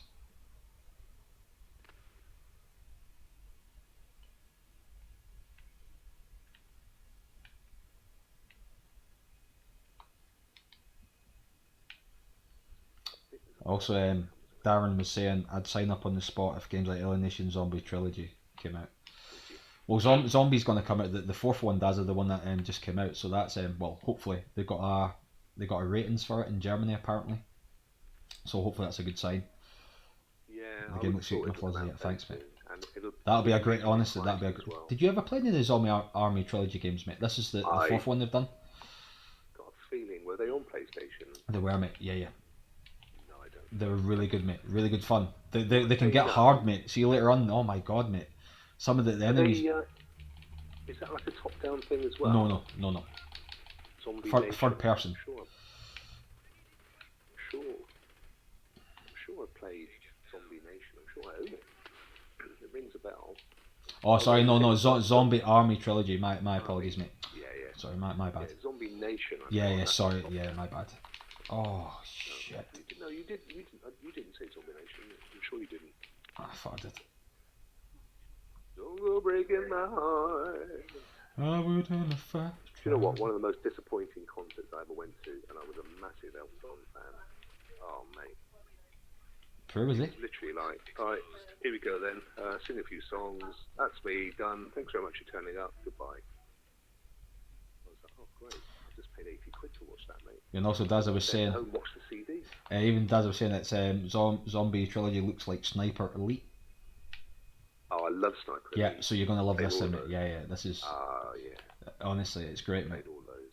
Also, Darren was saying I'd sign up on the spot if games like Alien Nation Zombie Trilogy came out. Well, Zombie's going to come out. The fourth one, Daz, the one that just came out. So that's well, hopefully they got a ratings for it in Germany apparently. So hopefully that's a good sign. Yeah, The game looks good. Yeah, thanks, mate. And That'll be a great. Honestly, that'll be a. as well. Did you ever play any of the Zombie Army Trilogy games, mate? This is the fourth one they've done. Got a feeling. Were they on PlayStation? They were, mate. Yeah. No, I don't. They were really good, mate. Really good fun. They can get hard, mate. See you later on. Oh my god, mate. Some of the enemies. Is that like a top-down thing as well? No. Zombie Third person. I'm sure I played Zombie Nation. I'm sure I own it. It rings a bell. Oh, sorry, no. Zombie Army Trilogy. My apologies, mate. Yeah. Sorry, my bad. Yeah, Zombie Nation. Sorry. Yeah, my bad. Oh shit. No, you didn't. You didn't say Zombie Nation. I'm sure you didn't. I thought I did. Don't go breaking my heart. I would in a fact. Do you know what? One of the most disappointing concerts I ever went to, and I was a massive Elton John fan. Oh, mate. Where was he? Literally like, alright, here we go then. Sing a few songs. That's me, done. Thanks very much for turning up. Goodbye. I was like, oh, great. I just paid 80 quid to watch that, mate. And also, Daz, I was saying. Home, watch the CD. Even Daz was saying it's Zombie Trilogy looks like Sniper Elite. Oh, I love Sniper Elite. Yeah, so you're gonna love this, mate. Yeah. This is. Yeah. Honestly, it's great, mate. All those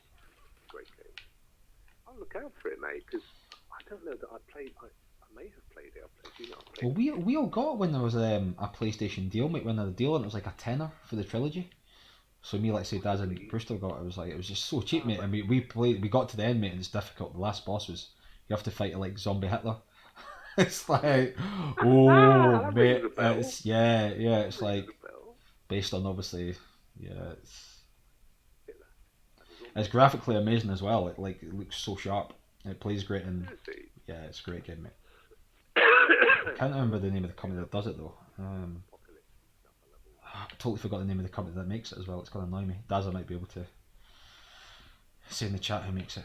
great games. I'll look out for it, mate, because I don't know that I played. I may have played it. Well, we all got it when there was a PlayStation deal, mate. When they had a deal, and it was like a tenner for the trilogy. So me, like say, Daz and Brewster got it. It was just so cheap, mate. And we got to the end, mate, and it's difficult. The last boss was you have to fight like zombie Hitler. It's like, oh, mate, it's it's like based on obviously, it's graphically amazing as well. It looks so sharp. It plays great, and it's a great game, mate. I can't remember the name of the company that does it though. I totally forgot the name of the company that makes it as well. It's gonna annoy me. Dazza might be able to say in the chat who makes it.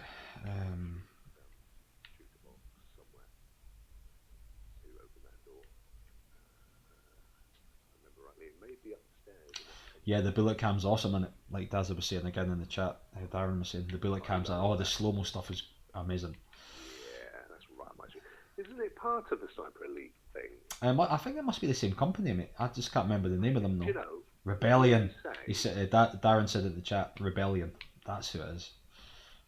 Yeah, the bullet cam's awesome, and like Dazza was saying again in the chat, Darren was saying the bullet cams, the slow-mo stuff is amazing. Yeah, that's right, actually. Isn't it part of the Sniper Elite thing? I think it must be the same company, mate. I just can't remember the name of them though. You know, Rebellion. He said Darren said in the chat, Rebellion. That's who it is.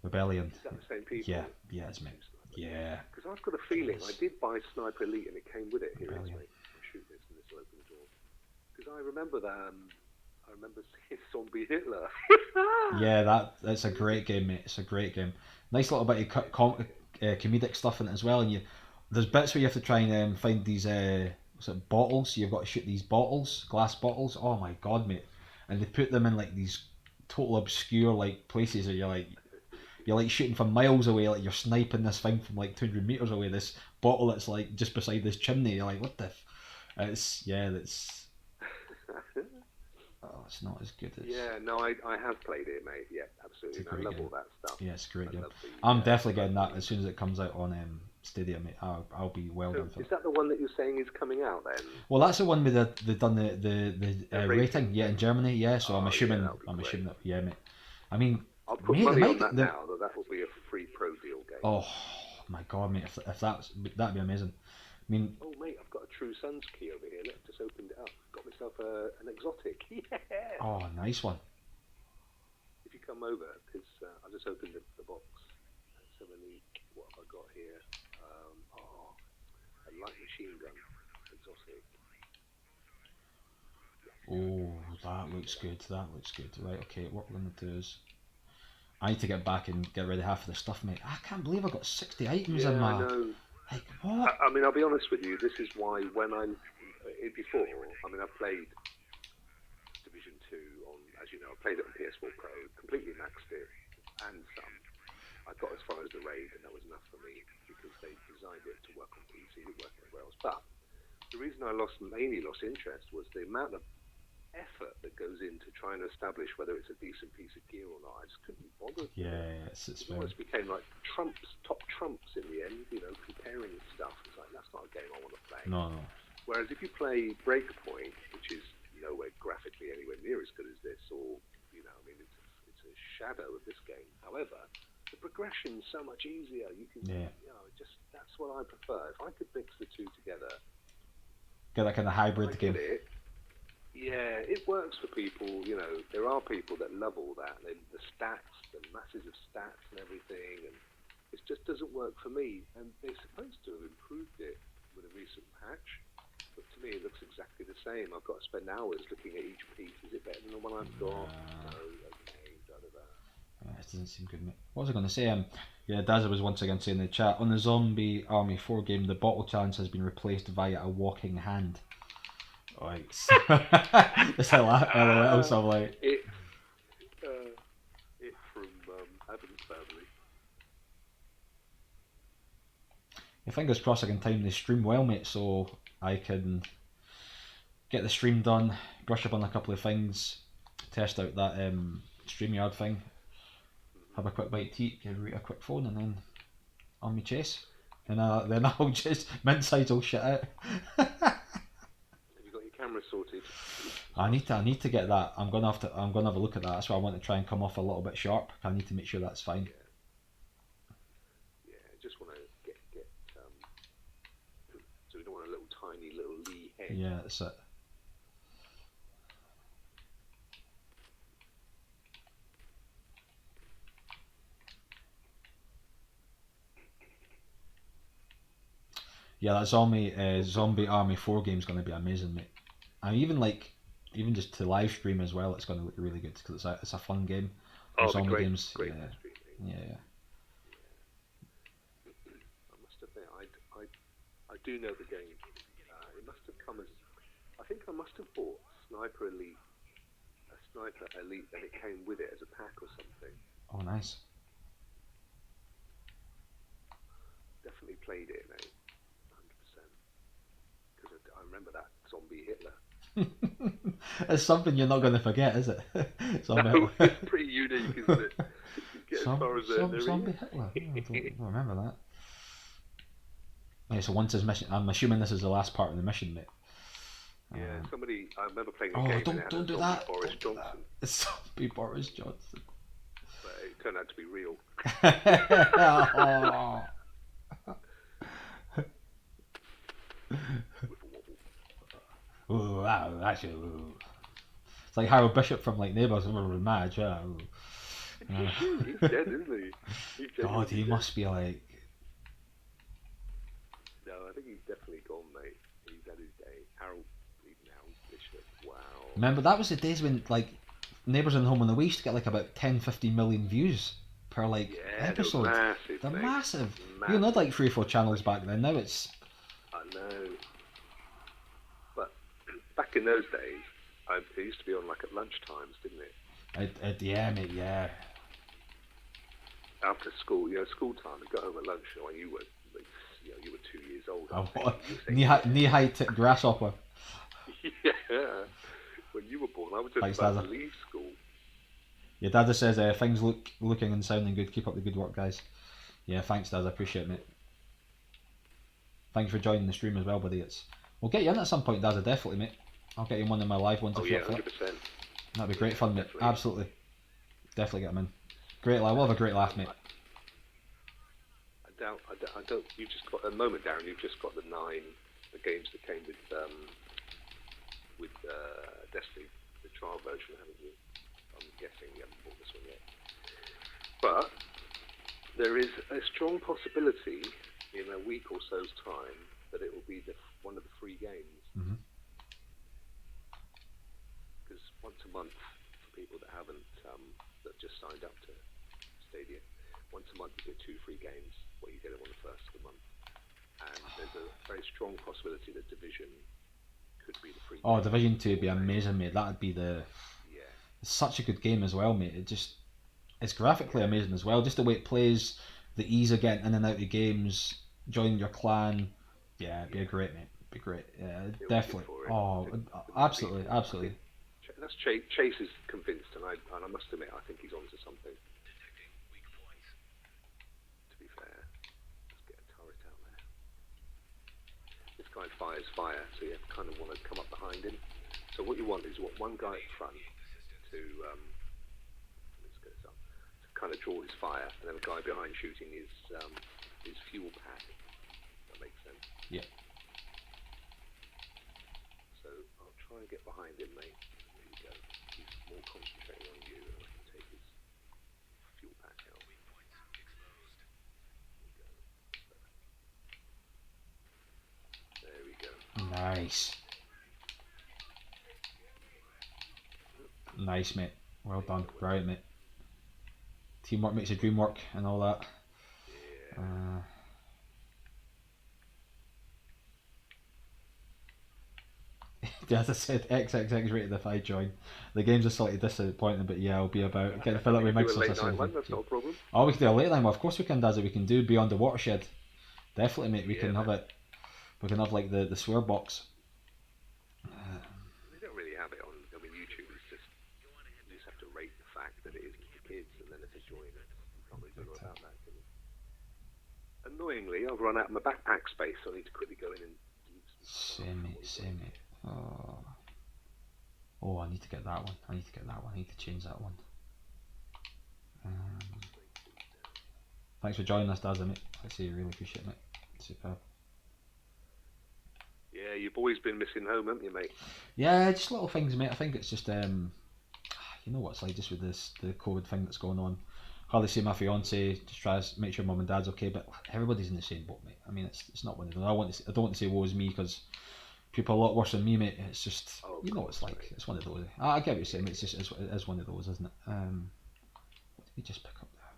Rebellion. Is that the same people? Yeah, it's mate. Yeah. Because I've got a feeling I did buy Sniper Elite and it came with it. Here it is, Rebellion. mate. I'll shoot this and this will open the door. Because I remember that. I remember seeing Zombie Hitler. Yeah, that's a great game, mate. It's a great game. Nice little bit of comedic stuff in it as well. And there's bits where you have to try and find these bottles. You've got to shoot these bottles, glass bottles. Oh my god, mate! And they put them in like these total obscure like places where you're like shooting from miles away, like you're sniping this thing from like 200 meters away. This bottle that's like just beside this chimney. You're like, what the? That's. Oh, it's not as good as. Yeah, no, I have played it, mate. Yeah, absolutely. I love all that stuff. Yeah, it's a great game. I'm definitely getting that as soon as it comes out on Stadia, mate. I'll be well done for it. Is that the one that you're saying is coming out then? Well, that's the one where they've done the rating, in Germany, yeah. So I'm assuming that, yeah, mate. I mean, I'll put money on that now. That will be a free pro deal game. Oh my god, mate! If that'd be amazing. I mean, oh mate, I've got a True Sons key over here. Look, just opened it up. Got myself an exotic. Yeah. Oh, nice one. If you come over, because I just opened the box. Let's have a look. What have I got here? A light machine gun exotic. Oh, that looks good. Right, okay. What we're gonna do is, I need to get back and get rid of half of the stuff, mate. I can't believe I got 60 items in my. I know. Like what? I mean, I'll be honest with you. This is why when I've played Division 2 on as you know, I played it on PS4 Pro, completely maxed it, and some. I got as far as the raid, and that was enough for me because they designed it to work on PC, it worked everywhere else. But the reason I mainly lost interest was the amount of effort that goes into trying to establish whether it's a decent piece of gear or not. I just couldn't be bothered. Yeah, it's It almost became like top trumps in the end, comparing stuff. It's like, that's not a game I want to play. No. Whereas if you play Breakpoint, which is nowhere graphically anywhere near as good as this, or, it's a shadow of this game. However, the progression's so much easier. You can, that's what I prefer. If I could mix the two together, get that kind of hybrid game. Yeah, it works for people. There are people that love all that. The stats, the masses of stats and everything, and it just doesn't work for me. And they're supposed to have improved it with a recent patch, but to me it looks exactly the same. I've got to spend hours looking at each piece. Is it better than the one I've got? No, okay, It doesn't seem good, mate. What was I going to say? Dazza was once again saying in the chat, on the Zombie Army 4 game, the bottle challenge has been replaced via a walking hand. Right. It's LOL, so I'm like... It from Adam's family. Fingers crossed I can time the stream well, mate, so I can get the stream done, brush up on a couple of things, test out that StreamYard thing, have a quick bite to eat, give Rita a quick phone, and then on my chase. And then I'll just mince-sides all shit out. Have you got your camera sorted? I need to get that. I'm gonna have a look at that. That's why I want to try and come off a little bit sharp. I need to make sure that's fine. Yeah, just want to get so we don't want a little tiny little Lee head. Yeah, that's it. Yeah, that Zombie Army 4 game is going to be amazing, mate. And even just to live stream as well, it's going to look really good because it's a fun game. Zombie games, great yeah. I must admit, I do know the game. It must have come as, I think I must have bought a Sniper Elite, and it came with it as a pack or something. Oh, nice. Definitely played it, mate. 100%. Because I remember that zombie Hitler. It's something you're not going to forget, is it? No, it's pretty unique, isn't it? Get as far as Zombie Hitler. I don't remember that. Okay, so once his mission, I'm assuming this is the last part of the mission, mate. Yeah, I remember playing a game and don't do that. Boris Johnson. It's zombie Boris Johnson. But it turned out to be real. Ooh, actually, it's like Harold Bishop from Neighbours. I'm mad. He's dead, isn't he? God, he must be like. No, I think he's definitely gone, mate. He's had his day. Harold Bishop. Wow. Remember, that was the days when Neighbours and Home on the We used to get about 10-15 million views per episode. They're massive. You had 3 or 4 channels back then. Now it's. I know. But back in those days, it used to be on at lunch times, didn't it? Yeah, mate. Yeah. After school, school time, I'd go home at lunch. When you were, you were 2 years old. Knee high grasshopper. Yeah. When you were born, I was just about to leave school. Your dad says things looking and sounding good. Keep up the good work, guys. Yeah, thanks, Dad. I appreciate it, mate. Thanks for joining the stream as well, buddy. We'll get you in at some point, Dad. Definitely, mate. I'll get you in one of my live ones if you're up for it. 100%. That'd be great fun, mate. Definitely. Absolutely. Definitely get him in. Great laugh. We'll have a great laugh, mate. I don't. You've just got a moment, Darren. You've just got the games that came with Destiny, the trial version, haven't you? I'm guessing you haven't bought this one yet. But there is a strong possibility in a week or so's time that it will be one of the free games. Because once a month, for people that haven't, that just signed up to Stadia, once a month you get 2 free games, where you get it on the first of the month. And there's a very strong possibility that Division could be the free game. Division 2 would be amazing, mate. That'd be the It's such a good game as well, mate. It's graphically amazing as well. Just the way it plays, the ease of getting in and out of games, joining your clan. Yeah, it'd be a great, mate. It'd be great. Yeah, He'll be definitely. for it. Oh, To absolutely, beat it. I absolutely. think that's Chase is convinced, and I must admit, I think he's onto something. To be fair, let's get a turret out there. This guy fires fire, so you kind of want to come up behind him. So what you want is one guy at front to let's get this up, to kind of draw his fire, and then a guy behind shooting his fuel pack. That makes sense. Yeah. So I'll try and get behind him, mate. There you go. He's more concentrating on you, and I can take his fuel pack out. There we go. Nice. Nice, mate. Well done. Brilliant, mate. Teamwork makes the dream work and all that. Yeah. As I said, XXX rated if I join. The game's a slightly disappointing, but yeah, I'll be about. Getting to fill it with Do a mixers or late night something. one, that's not a problem. Oh, we can do a late night one. Of course we can, Dazzy. We can do Beyond the Watershed. Definitely, mate. We can have it. We can have like the swear box. They don't really have it on. I mean, YouTube is just you just have to rate the fact that it isn't for kids, and then if they join it, you can't really do about that. Can you? Annoyingly, I've run out of my backpack space, so I need to quickly go in and do some. Same mate. Oh, I need to get that one. I need to change that one. Thanks for joining us, Dazzy, mate. I see you, really appreciate it, mate. Superb. Yeah, you've always been missing home, haven't you, mate? Yeah, just little things, mate. I think it's just you know what it's like, just with the COVID thing that's going on. Hardly see my fiance. Just tries to make sure mum and dad's okay, but everybody's in the same boat, mate. I mean, it's not one of them. I don't want to say woe is me, because people are a lot worse than me, mate. It's just you know what it's like. Mate. It's one of those. I get what you're saying. It's just it's one of those, isn't it? What did we just pick up there?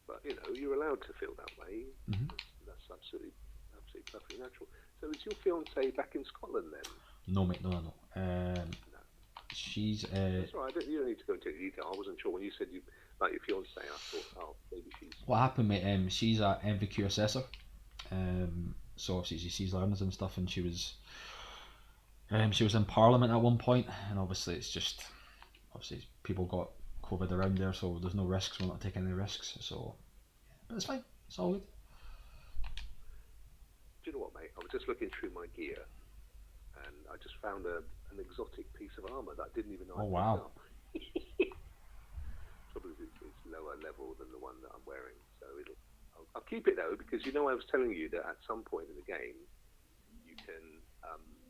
But you know, you're allowed to feel that way. Mm-hmm. That's absolutely perfectly natural. So is your fiance back in Scotland then? No, mate. No. She's. That's all right. You don't need to go into detail. I wasn't sure when you said you like your fiance. I thought, oh, maybe she's. What happened, mate? She's a MVQ assessor. So obviously she sees learners and stuff, and she was in Parliament at one point, and obviously people got COVID around there, so there's no risks. We're not taking any risks, so but it's fine. It's all good. Do you know what, mate? I was just looking through my gear, and I just found an exotic piece of armour that I didn't even know. Oh wow! Probably it's lower level than the one that I'm wearing, so I'll keep it though, because you know I was telling you that at some point in the game you can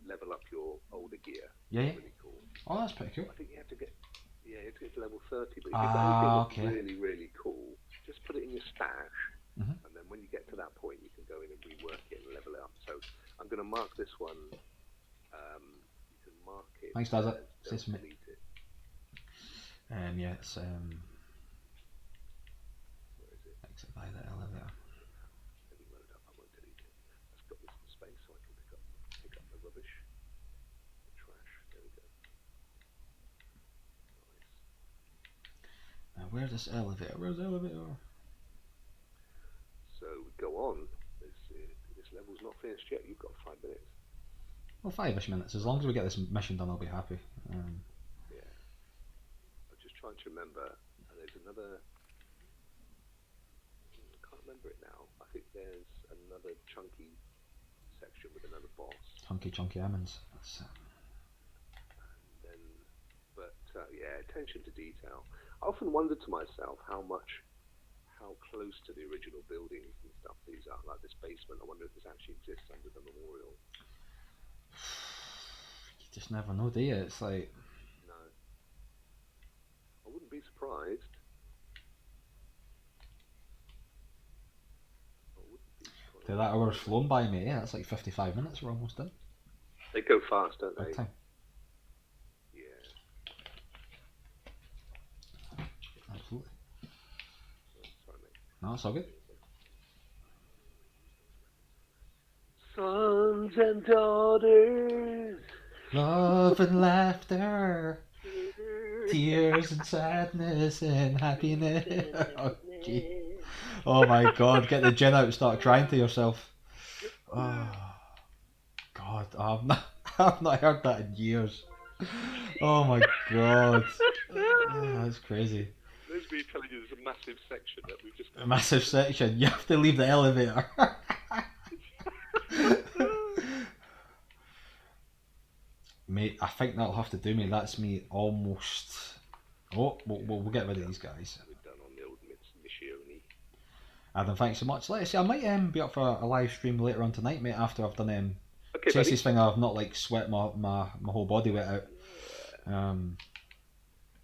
level up your older gear. Yeah. Really cool. Oh, that's pretty cool. I think you have to get to level 30, but if anything looks really, really cool, just put it in your stash, and then when you get to that point, you can go in and rework it and level it up. So I'm going to mark this one. You can mark it. Thanks, Dazza. Don't delete it. Yeah, it's Where is it? exit by the elevator. Let me load up. I won't delete it. Let's got this in space so I can pick up the rubbish, the trash. There we go. Nice. Now, where's this elevator? Where's the elevator? So we go on. This level's not finished yet. You've got 5 minutes. Well, 5ish minutes. As long as we get this mission done, I'll be happy. Yeah. I'm just trying to remember. There's another. I can't remember it now. I think there's another chunky section with another boss. Chunky Emmons. That's And then, yeah, attention to detail. I often wonder to myself how close to the original buildings and stuff these are. Like this basement. I wonder if this actually exists under the memorial. You just never know, do you? It's like. No. I wouldn't be surprised. That hour's flown by, mate. Yeah, that's like 55 minutes. We're almost done. They go fast, don't they? Big time. Yeah. Absolutely. Sorry, mate. No, it's all good. Sons and daughters, Love and laughter, tears and sadness and happiness. Oh, gee. Oh my God! Get the gin out and start crying to yourself. Oh God! I've not heard that in years. Oh my God! Oh, that's crazy. There's me telling you there's a massive section that we've just... A massive section. You have to leave the elevator. Mate, I think that'll have to do me. That's me almost. Oh, we'll get rid of these guys. We're done on the old Michioni. Adam, thanks so much. Let's see, I might be up for a live stream later on tonight, mate, after I've done Okay, Chasey's thing. I've not like sweat my whole body wet out. Yeah.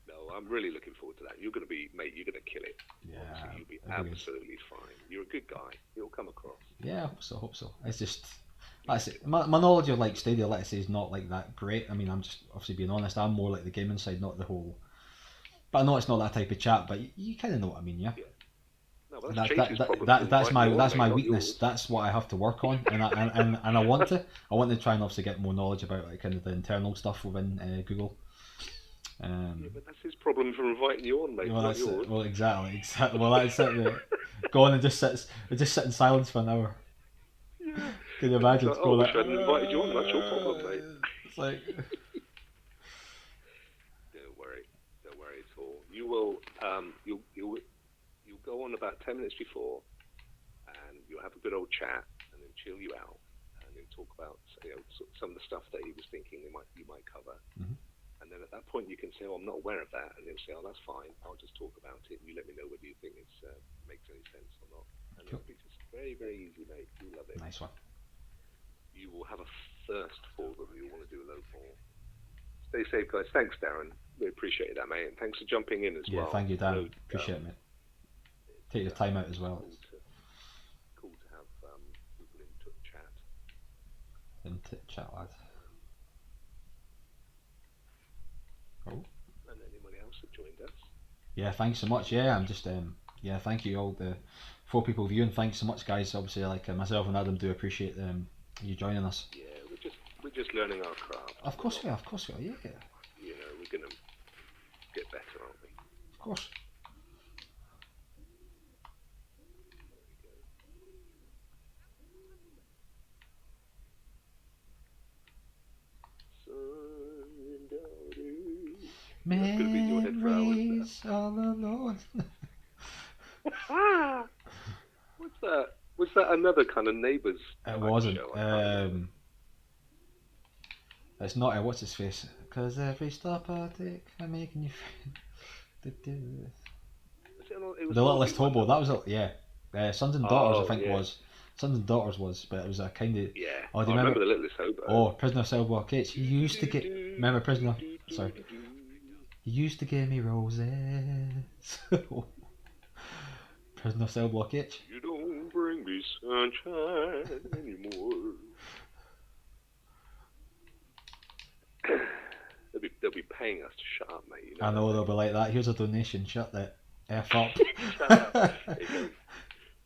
No, I'm really looking forward to that. You're going to be, mate, you're going to kill it. Yeah. Honestly, you'll be absolutely fine. You're a good guy. You'll come across. Yeah, I hope so. It's just, that's it. My knowledge of like Stadia, let's say, is not like that great. I mean, I'm just obviously being honest. I'm more like the gaming side, not the whole. But I know it's not that type of chat. But you kind of know what I mean, yeah. No, that's my weakness. Yours. That's what I have to work on, and I want to. I want to try and obviously get more knowledge about like kind of the internal stuff within Google. Yeah, but that's his problem for inviting you on, mate. Well, not yours. Well, exactly. Well, that's it. Go on and just sit in silence for an hour. Yeah. Can you imagine? Like, I wish I hadn't invited you on. That's your problem, mate. It's like. Don't worry at all. You will. You'll go on about 10 minutes before, and you'll have a good old chat, and then chill you out, and then talk about some of the stuff that he was thinking you might cover. Mm-hmm. And then at that point you can say, "Oh, I'm not aware of that," and he'll say, "Oh, that's fine. I'll just talk about it, and you let me know whether you think it makes any sense or not." And cool. It'll be just very, very easy, mate. You love it. Nice one. You will have a thirst for them. You'll want to do a load more. Stay safe, guys. Thanks, Darren. We appreciate that, mate. And thanks for jumping in as well. Yeah, thank you, Dan. Appreciate it, mate. Take your time out as well. Cool to have people into chat. Into chat, lad. Oh. And anybody else that joined us? Yeah, thanks so much. Yeah, I'm just yeah, thank you all the 4 people viewing. Thanks so much, guys. Obviously, like myself and Adam do appreciate you joining us. Yeah, we're just learning our craft. Of course we are. Yeah. You know, we're gonna get better, aren't we? Of course. Memories all alone. What's that? Was that another kind of Neighbours? It wasn't. It's not. What's his face? Because every stop I take, I'm making you feel. The Littlest Hobo. That was it. Yeah. Sons and Daughters, I think was. Sons and Daughters was, but it was a kind of. Yeah. Oh, do you remember the Littlest Hobo? Oh, Prisoner Cell Block H. He used to get. Remember Prisoner? Sorry. He used to give me roses. Prisoner Cell Block H. You don't bring me sunshine anymore. They'll be paying us to shut up, mate. You know I know they'll be like that. Here's a donation. Shut the F up. Shut up.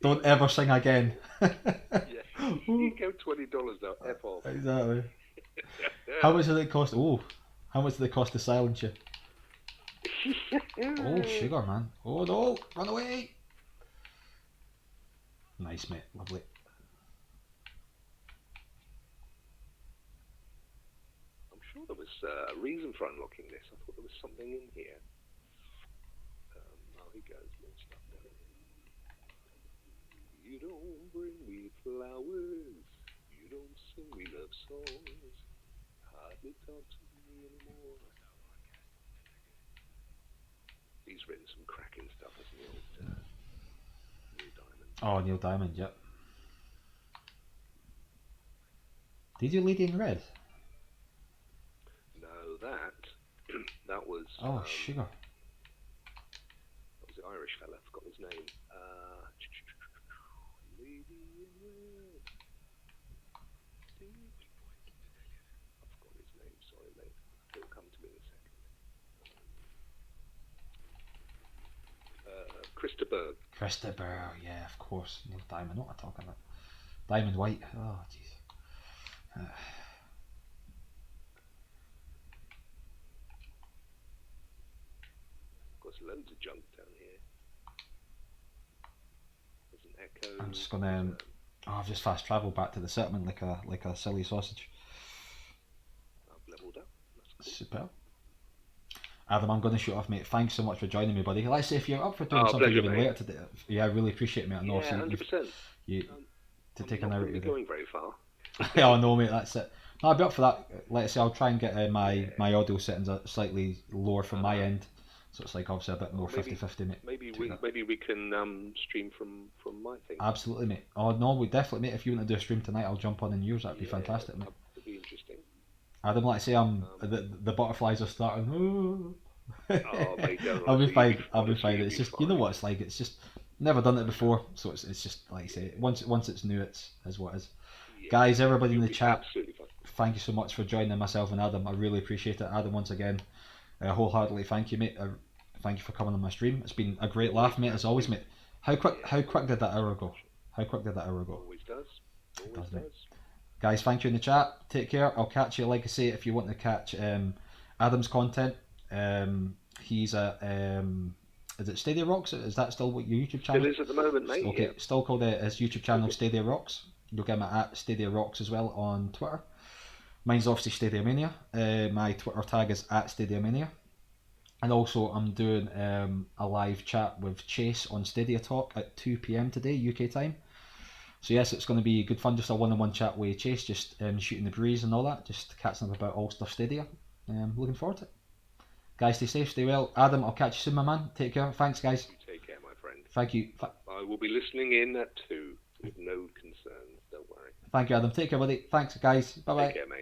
Don't ever sing again. Yeah, you go $20 now. F off. Exactly. How much does it cost? Oh, how much does it cost to silence you? Oh, sugar, man. Oh no, run away. Nice, mate. Lovely. I'm sure there was a reason for unlocking this. I thought there was something in here. Oh, he goes. More stuff there. You don't bring me flowers. You don't sing me love songs. Hardly talk to me anymore. He's written some cracking stuff, hasn't he, old Neil Diamond? Oh, Neil Diamond, yep. Did you Lady in Red? No, that was... Oh, sugar. That was the Irish fella, I forgot his name. Lady in Red. I forgot his name, sorry, mate. It'll come to me in a second. Christopher, yeah, of course. Neil Diamond, what am I talking about? Diamond White, oh jeez. There's loads of junk down here. There's an echo. I'm just gonna. I've just fast travelled back to the settlement like a silly sausage. I've leveled up. That's cool. Superb. Adam, I'm going to shoot off, mate. Thanks so much for joining me, buddy. Let's say if you're up for doing something pleasure, even mate. later today, yeah, I really appreciate it, mate. I know Yeah, 100%. you to take an I'm hour not to really do. going very far. Yeah, I know, mate. That's it. No, I'll be up for that. Let's say I'll try and get my audio settings slightly lower from my end, so it's like obviously a bit more 50-50, mate. Maybe we can stream from my thing. Absolutely, mate. Oh no, we definitely, mate. If you want to do a stream tonight, I'll jump on and yours. That'd be fantastic, mate. That'd be interesting. Adam, like I say, the butterflies are starting. Oh, mate, don't I'll be fine. honestly, I'll be fine. you'll It's be just you know fine. what it's like. It's just never done it before, so it's just like I say. Once it's new, it's what it is. Yeah, Guys, everybody in you'll the be chat, absolutely fine. thank you so much for joining myself and Adam. I really appreciate it. Adam, once again, wholeheartedly thank you, mate. Thank you for coming on my stream. It's been a great laugh, mate, as always, mate. How quick did that hour go? Always does. Always does. Guys, thank you in the chat. Take care. I'll catch you. Like I say, if you want to catch Adam's content, he's at is it Stadia Rokks? Is that still what your YouTube channel? Still is at the moment, mate. Okay, Yeah. still called his YouTube channel Stadia Rokks. You'll get him at Stadia Rokks as well on Twitter. Mine's obviously Stadia Mania. My Twitter tag is at Stadia Mania. And also I'm doing a live chat with Chase on Stadia Talk at 2 PM today, UK time. So yes, it's going to be good fun, just a one-on-one chat with Chase, just shooting the breeze and all that, just catching up about all stuff Stadia. Looking forward to it. Guys, stay safe, stay well. Adam, I'll catch you soon, my man. Take care. Thanks, guys. You take care, my friend. Thank you. I will be listening in at 2 with no concerns. Don't worry. Thank you, Adam. Take care, buddy. Thanks, guys. Bye-bye. Take care, mate.